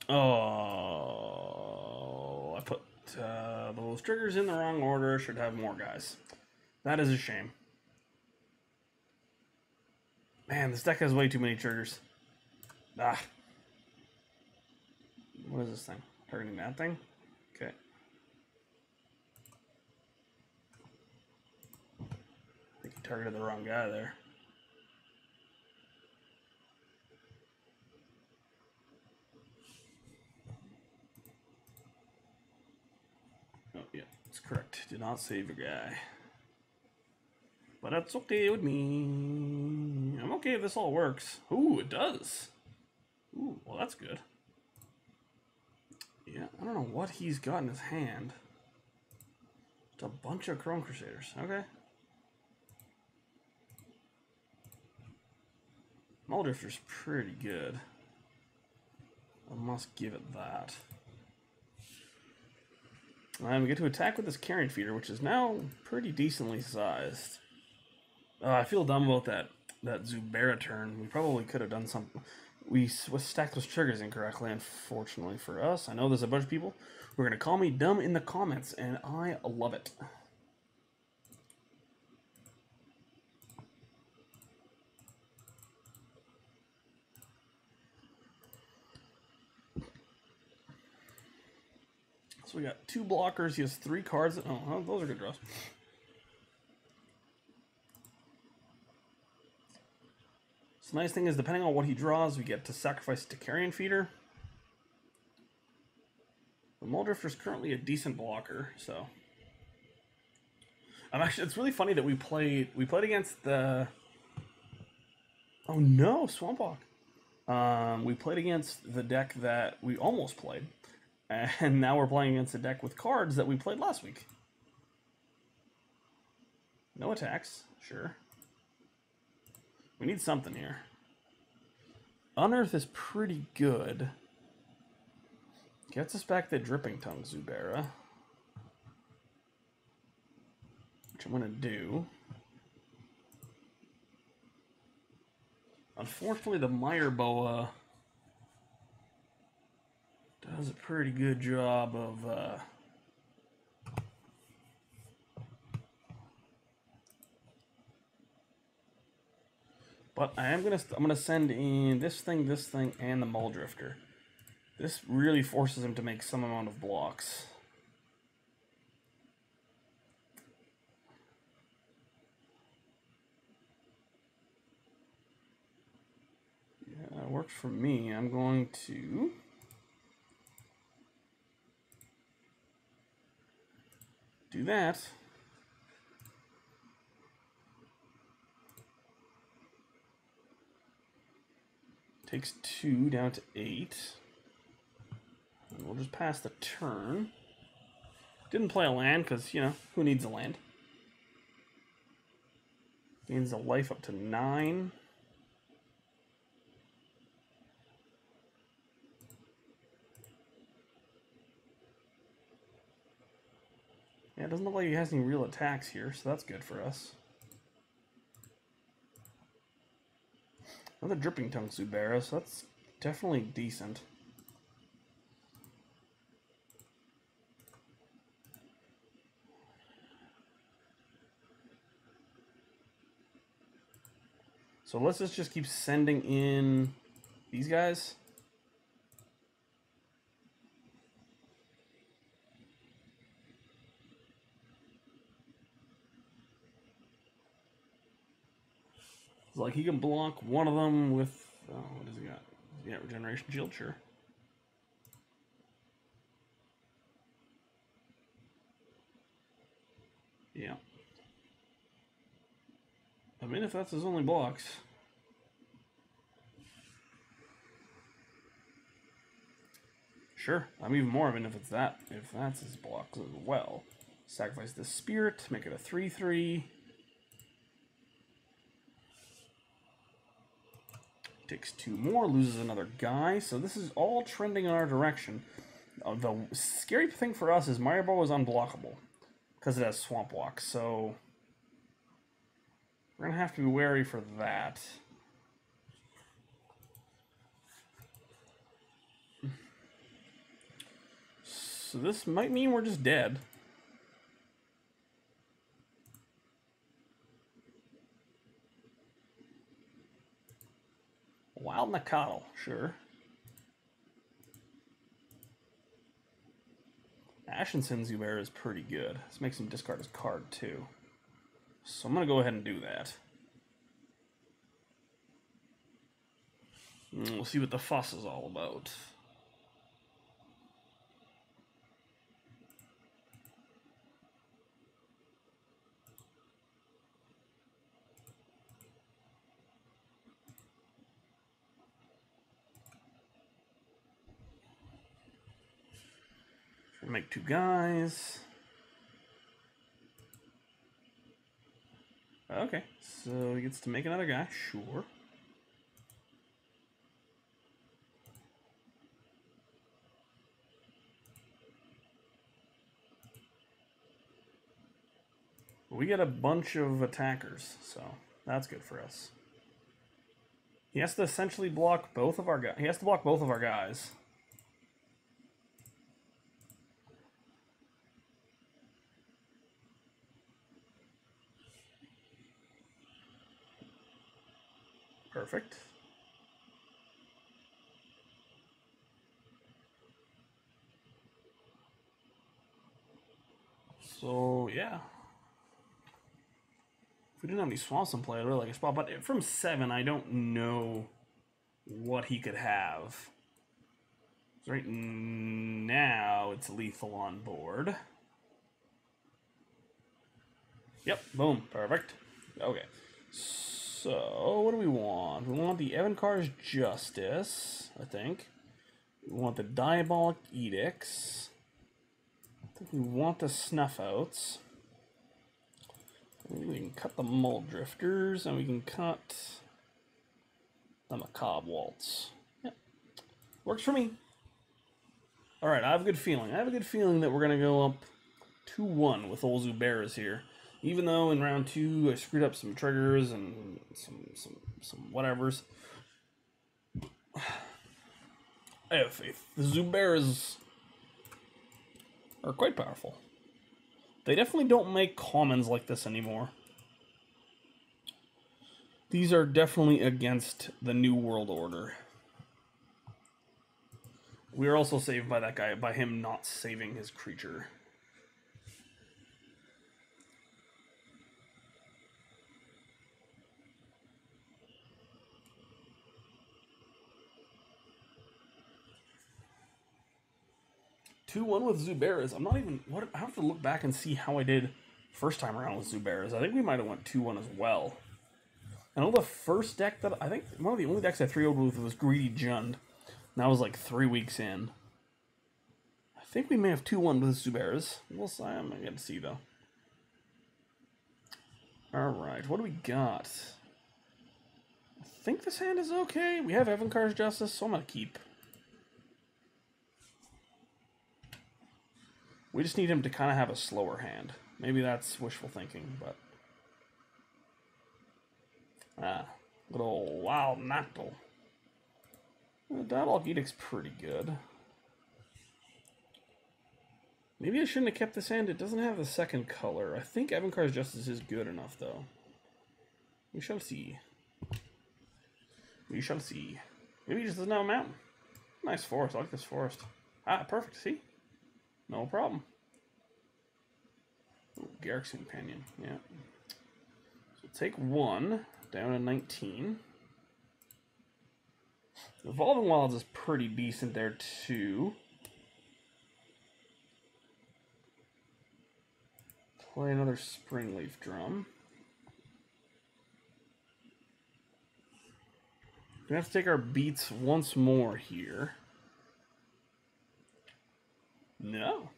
Speaker 1: Oh, I put those triggers in the wrong order. Should have more guys. That is a shame. Man, this deck has way too many triggers. Ah. What is this thing? Targeting that thing? Okay. I think you targeted the wrong guy there. Oh, yeah, that's correct. Did not save your guy. But that's okay with me. I'm okay if this all works. Ooh, it does. Ooh, well, that's good. Yeah, I don't know what he's got in his hand. It's a bunch of Chrome Crusaders. Okay. Mulldrifter's pretty good. I must give it that. And we get to attack with this Carrion Feeder, which is now pretty decently sized. I feel dumb about that Zubera turn. We probably could have done something. We stacked those triggers incorrectly, unfortunately for us. I know there's a bunch of people who are going to call me dumb in the comments, and I love it. So we got 2 blockers. He has 3 cards. Oh, those are good draws. So the nice thing is, depending on what he draws, we get to sacrifice it to Carrion Feeder. The Mulldrifter is currently a decent blocker, so it's really funny that we played against the. Oh no, Swampwalk. We played against the deck that we almost played, and now we're playing against a deck with cards that we played last week. No attacks, sure. We need something here. Unearth is pretty good. Gets us back the Dripping-Tongue Zubera, which I'm going to do. Unfortunately, the Meyer Boa does a pretty good job of but I'm gonna send in this thing, and the Mulldrifter. This really forces him to make some amount of blocks. works for me. I'm going to do that. Takes 2 down to 8. And we'll just pass the turn. Didn't play a land because, you know, who needs a land? Gains a life up to 9. Yeah, it doesn't look like he has any real attacks here, so that's good for us. Another Dripping-Tongue Zubera, so that's definitely decent. So let's just keep sending in these guys. Like he can block one of them with, what does he got? Yeah, Regeneration Shield, sure. Yeah. I mean, if that's his only blocks. Sure, I'm even more of it if that's his blocks as well. Sacrifice the Spirit, make it a 3/3. Takes 2 more, loses another guy, so this is all trending in our direction. The scary thing for us is Mario Ball is unblockable because it has Swamp Walk, so we're going to have to be wary for that. So this might mean we're just dead. Wild Nakatl, sure. Ashen-Skin Zubera is pretty good. This makes him discard his card too. So I'm going to go ahead and do that. And we'll see what the fuss is all about. Make 2 guys. Okay, so he gets to make another guy, sure. We get a bunch of attackers, so that's good for us. He has to essentially block both of our guys. He has to block both of our guys. Perfect. So, yeah. If we didn't have any swamps in play, I'd really like a spot. But from 7, I don't know what he could have. So right now, it's lethal on board. Yep, boom, perfect. Okay. So, what do we want? We want the Evincar's Justice, I think. We want the Diabolic Edicts. I think we want the Snuff Outs. We can cut the Mulldrifters, and we can cut the Macabre Waltz. Yep. Works for me. Alright, I have a good feeling. I have a good feeling that we're going to go up 2-1 with old Zoo Beres here. Even though in round 2 I screwed up some triggers and some whatevers. I have faith. The Zoo Beres are quite powerful. They definitely don't make commons like this anymore. These are definitely against the New World Order. We are also saved by that guy, by him not saving his creature. 2-1 with Zuberas. I'm not even... What, I have to look back and see how I did first time around with Zuberas. I think we might have went 2-1 as well. I know the first deck that... I think one of the only decks I 3-0'd with was Greedy Jund. And that was like 3 weeks in. I think we may have 2-1 with Zuberas. We'll see. I'm going to get to see, though. Alright, what do we got? I think this hand is okay. We have Evincar's Justice, so I'm going to keep. We just need him to kind of have a slower hand. Maybe that's wishful thinking, but... good old Wild Nactyl. Diabolic Edict's pretty good. Maybe I shouldn't have kept this hand. It doesn't have the second color. I think Evincar's Justice is good enough, though. We shall see. We shall see. Maybe he just doesn't have a mountain. Nice forest. I like this forest. Perfect. See? No problem. Ooh, Garrick's Companion. Yeah. So take 1. Down to 19. Evolving Wilds is pretty decent there, too. Play another Springleaf Drum. We have to take our beats once more here. No.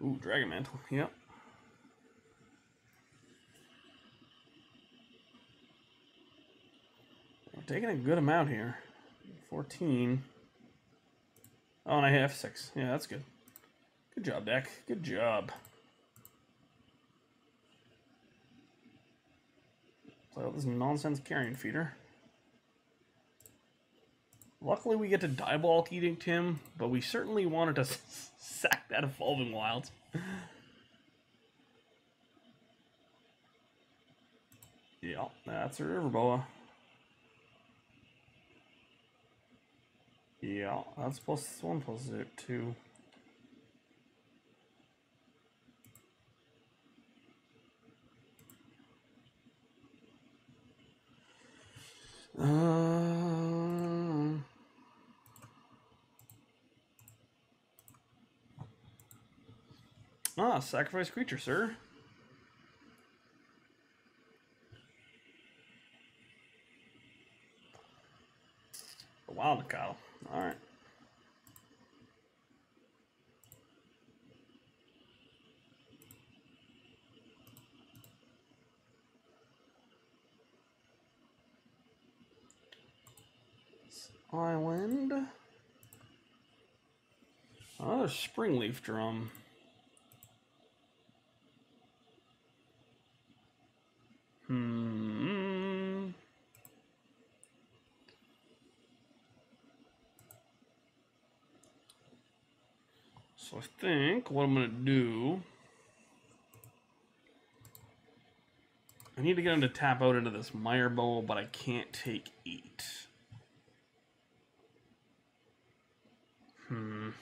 Speaker 1: Ooh, Dragon Mantle. Yep. We're taking a good amount here. 14. Oh, and I have 6. Yeah, that's good. Good job, deck. Good job. Play out this nonsense Carrion Feeder. Luckily, we get to Diabolic Edict him, but we certainly wanted to sack that Evolving Wilds. Yeah, that's a Riverboa. Yeah, that's +1 +2. Sacrifice creature, sir. A wild cow. Alright. Island. Another Springleaf Drum. So I think what I'm going to do... I need to get him to tap out into this Mire Bowl, but I can't take 8. Ugh.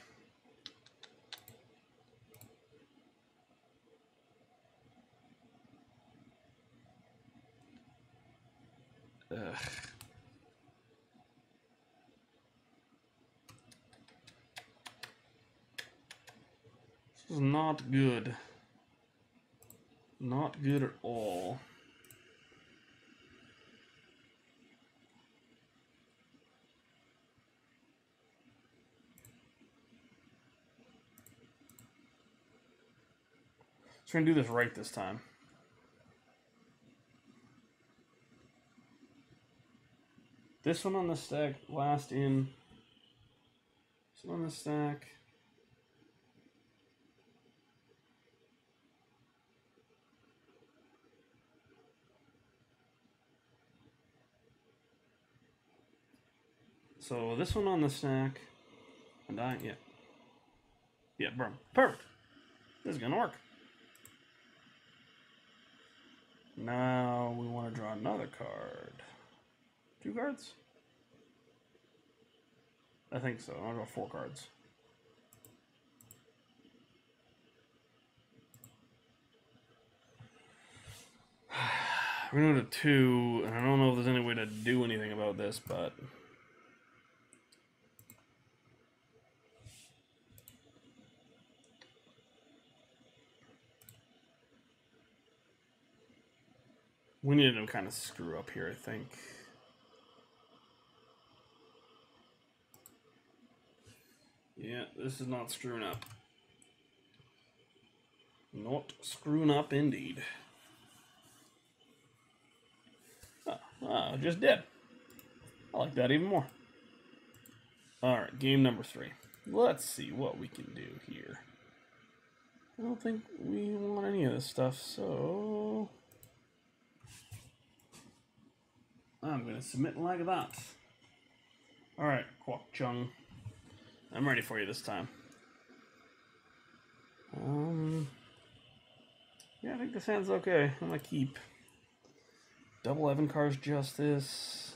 Speaker 1: This is not good. Not good at all. So we're going to do this right this time. This one on the stack, last in. This one on the stack. So this one on the stack. Undying, yeah. Yeah, boom. Perfect. This is gonna work. Now we want to draw another card. 2 cards? I think so. I'll draw 4 cards. We're going to 2, and I don't know if there's any way to do anything about this, but... We needed to kind of screw up here, I think. Yeah, this is not screwing up. Not screwing up indeed. Oh, just did. I like that even more. Alright, game number 3. Let's see what we can do here. I don't think we want any of this stuff, so I'm going to submit like that. Alright, Kwok Chung. I'm ready for you this time. Yeah, I think this hand's okay. I'm going to keep double Evincar's Justice.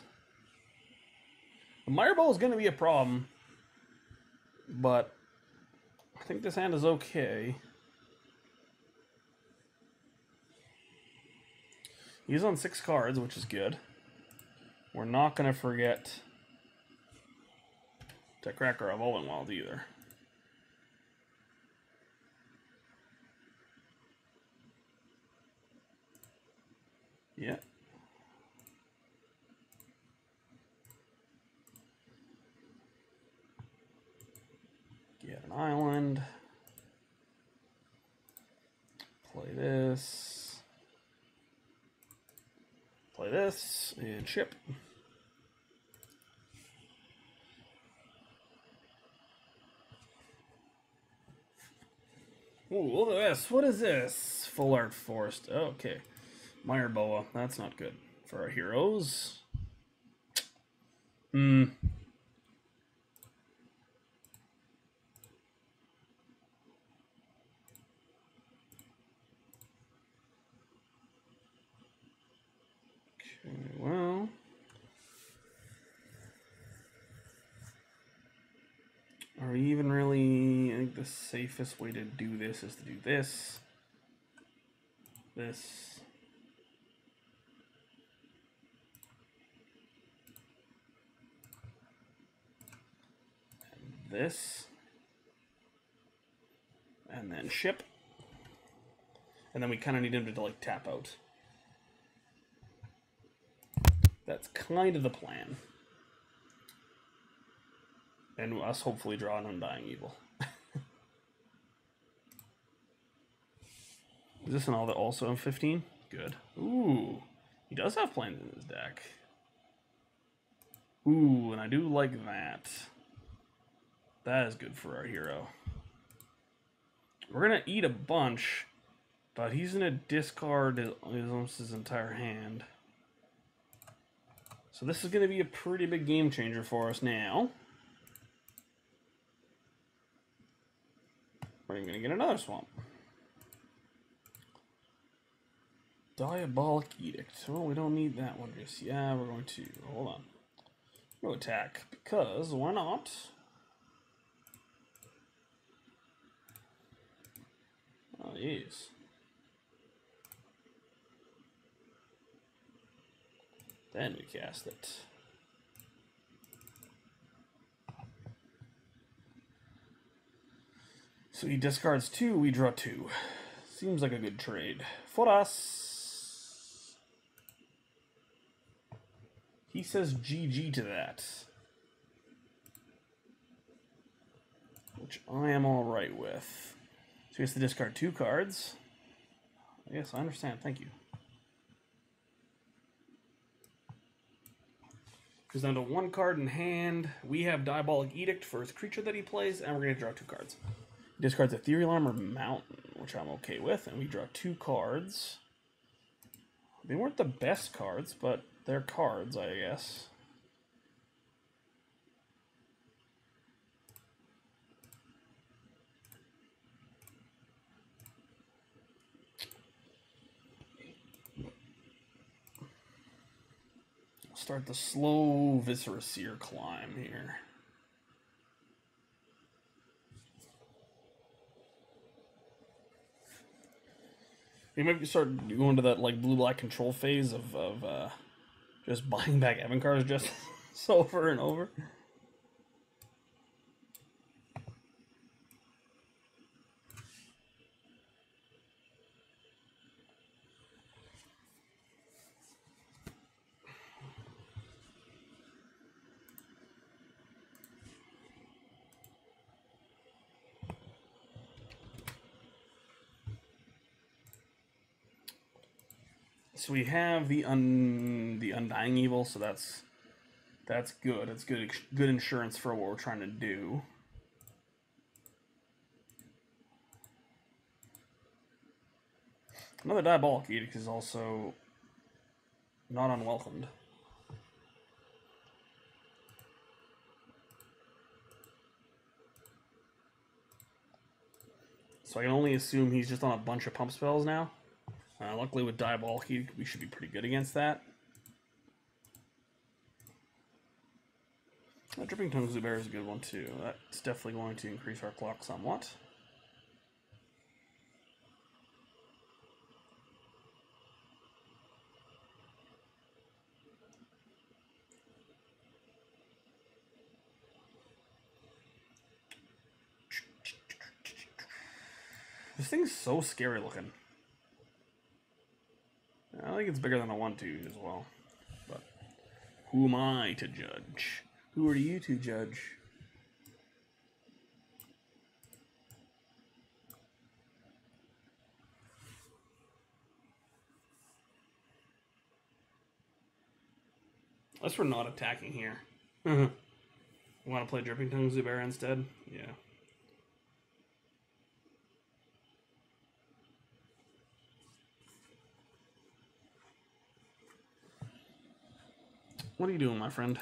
Speaker 1: The Mirebow is going to be a problem, but I think this hand is okay. He's on 6 cards, which is good. We're not going to forget to crack our Evolving Wild either. Yeah. Get an island. Play this. Play this and ship. Ooh, look at this. What is this? Full Art Forest. Okay. Meyer Boa. That's not good for our heroes. Okay, well. Are we even really... I think the safest way to do this is to do this. This. And this. And then ship. And then we kind of need him to like tap out. That's kind of the plan. And us hopefully draw an Undying Evil. Is this an all that also in 15? Good. Ooh, he does have planes in his deck. Ooh, and I do like that. That is good for our hero. We're gonna eat a bunch, but he's gonna discard almost his entire hand. So this is gonna be a pretty big game changer for us now. We're going to get another swamp. Diabolic Edict. Well, we don't need that one just yet. Yeah, we're going to... Hold on. Go attack. Because, why not? Oh, jeez. Then we cast it. So he discards 2, we draw 2. Seems like a good trade for us. He says GG to that. Which I am alright with. So he has to discard 2 cards. Yes, I understand, thank you. Goes down to 1 card in hand. We have Diabolic Edict for his creature that he plays, and we're going to draw 2 cards. Discards Ethereal Armor Mountain, which I'm okay with, and we draw 2 cards. They weren't the best cards, but they're cards, I guess. I'll start the slow Viscera Seer climb here. You might start going to that like blue-black control phase of just buying back Evincars just over and over. So we have the Undying Evil, so that's good. It's good insurance for what we're trying to do. Another Diabolic Edict is also not unwelcomed. So I can only assume he's just on a bunch of pump spells now. Luckily with Diabolic Edict, we should be pretty good against that. Dripping-Tongue Zubera is a good one too. That's definitely going to increase our clock somewhat. This thing's so scary looking. I think it's bigger than a 1/2 as well. But who am I to judge? Who are you to judge? Unless we're not attacking here. Want to play Dripping-Tongue Zubera instead? Yeah. What are you doing, my friend?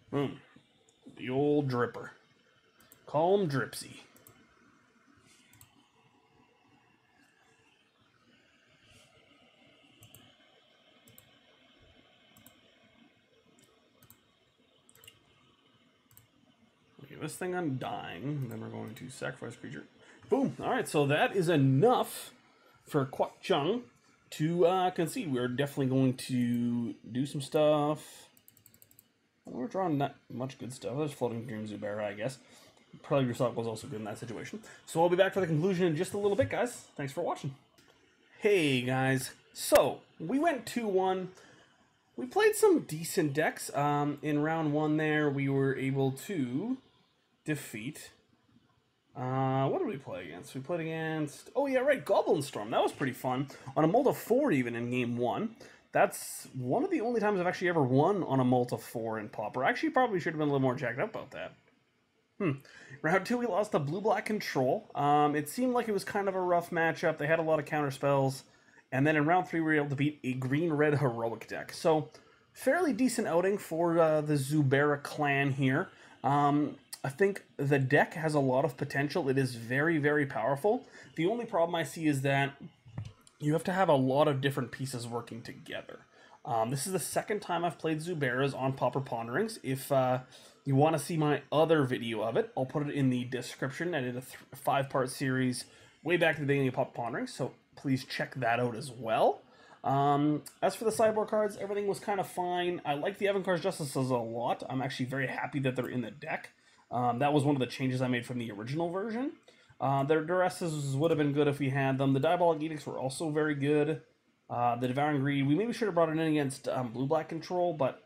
Speaker 1: Boom. The old dripper. Call him Dripsy. This thing Undying, then we're going to sacrifice creature. Boom! Alright, so that is enough for Kwok Chung to concede. We're definitely going to do some stuff. We're drawing not much good stuff. There's Floating-Dream Zubera, I guess. Plagued Rusalka was also good in that situation. So I'll be back for the conclusion in just a little bit, guys. Thanks for watching. Hey, guys. So, we went 2-1. We played some decent decks. In round 1 there, we were able to defeat... what did we play against? We played against... Oh, yeah, right, Goblin Storm. That was pretty fun. On a mult of 4 even in game 1. That's one of the only times I've actually ever won on a mult of 4 in Pauper. Actually, probably should have been a little more jacked up about that. Round 2, we lost to Blue-Black Control. It seemed like it was kind of a rough matchup. They had a lot of counter spells. And then in round 3, we were able to beat a green-red heroic deck. So, fairly decent outing for the Zubera clan here. I think the deck has a lot of potential. It is very, very powerful. The only problem I see is that you have to have a lot of different pieces working together. This is the second time I've played Zuberas on Pauper Ponderings. If you want to see my other video of it, I'll put it in the description. I did a 5-part series way back at the beginning of Pauper Ponderings, so please check that out as well. As for the sideboard cards, everything was kind of fine. I like the Evincar's Justices a lot. I'm actually very happy that they're in the deck. That was one of the changes I made from the original version. Their Duresses would have been good if we had them. The Diabolic Edicts were also very good. The Devouring Greed, we maybe should have brought it in against Blue-Black Control, but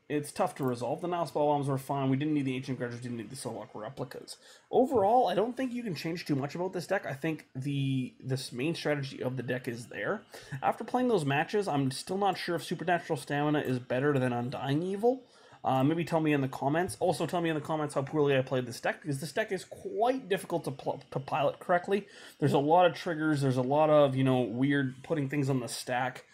Speaker 1: it's tough to resolve. The Nihil Spellbombs were fine. We didn't need the Ancient Grudge, we didn't need the Sylvok Replicas. Overall, I don't think you can change too much about this deck. I think this main strategy of the deck is there. After playing those matches, I'm still not sure if Supernatural Stamina is better than Undying Evil. Maybe tell me in the comments. Also tell me in the comments how poorly I played this deck, because this deck is quite difficult to pilot correctly. There's a lot of triggers, there's a lot of, you know, weird putting things on the stack.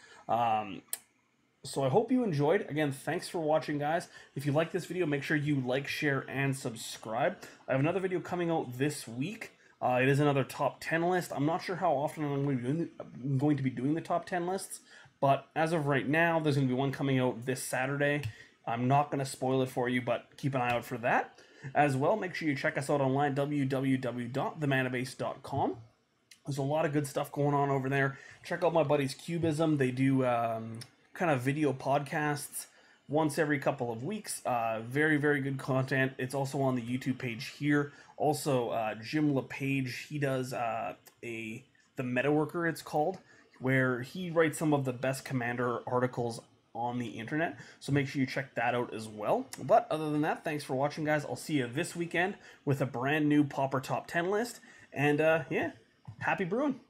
Speaker 1: So I hope you enjoyed. Again, thanks for watching, guys. If you like this video, make sure you like, share, and subscribe. I have another video coming out this week. It is another top 10 list. I'm not sure how often I'm going to be doing the top 10 lists, but as of right now, there's going to be one coming out this Saturday. I'm not going to spoil it for you, but keep an eye out for that. As well, make sure you check us out online, www.themanabase.com. There's a lot of good stuff going on over there. Check out my buddies Cubism. They do kind of video podcasts once every couple of weeks. Very, very good content. It's also on the YouTube page here. Also, Jim LePage, he does a The Metaworker, it's called, where he writes some of the best Commander articles on the internet, so make sure you check that out as well. But other than that, thanks for watching, guys. I'll see you this weekend with a brand new Pauper Top 10 list, and yeah, happy brewing.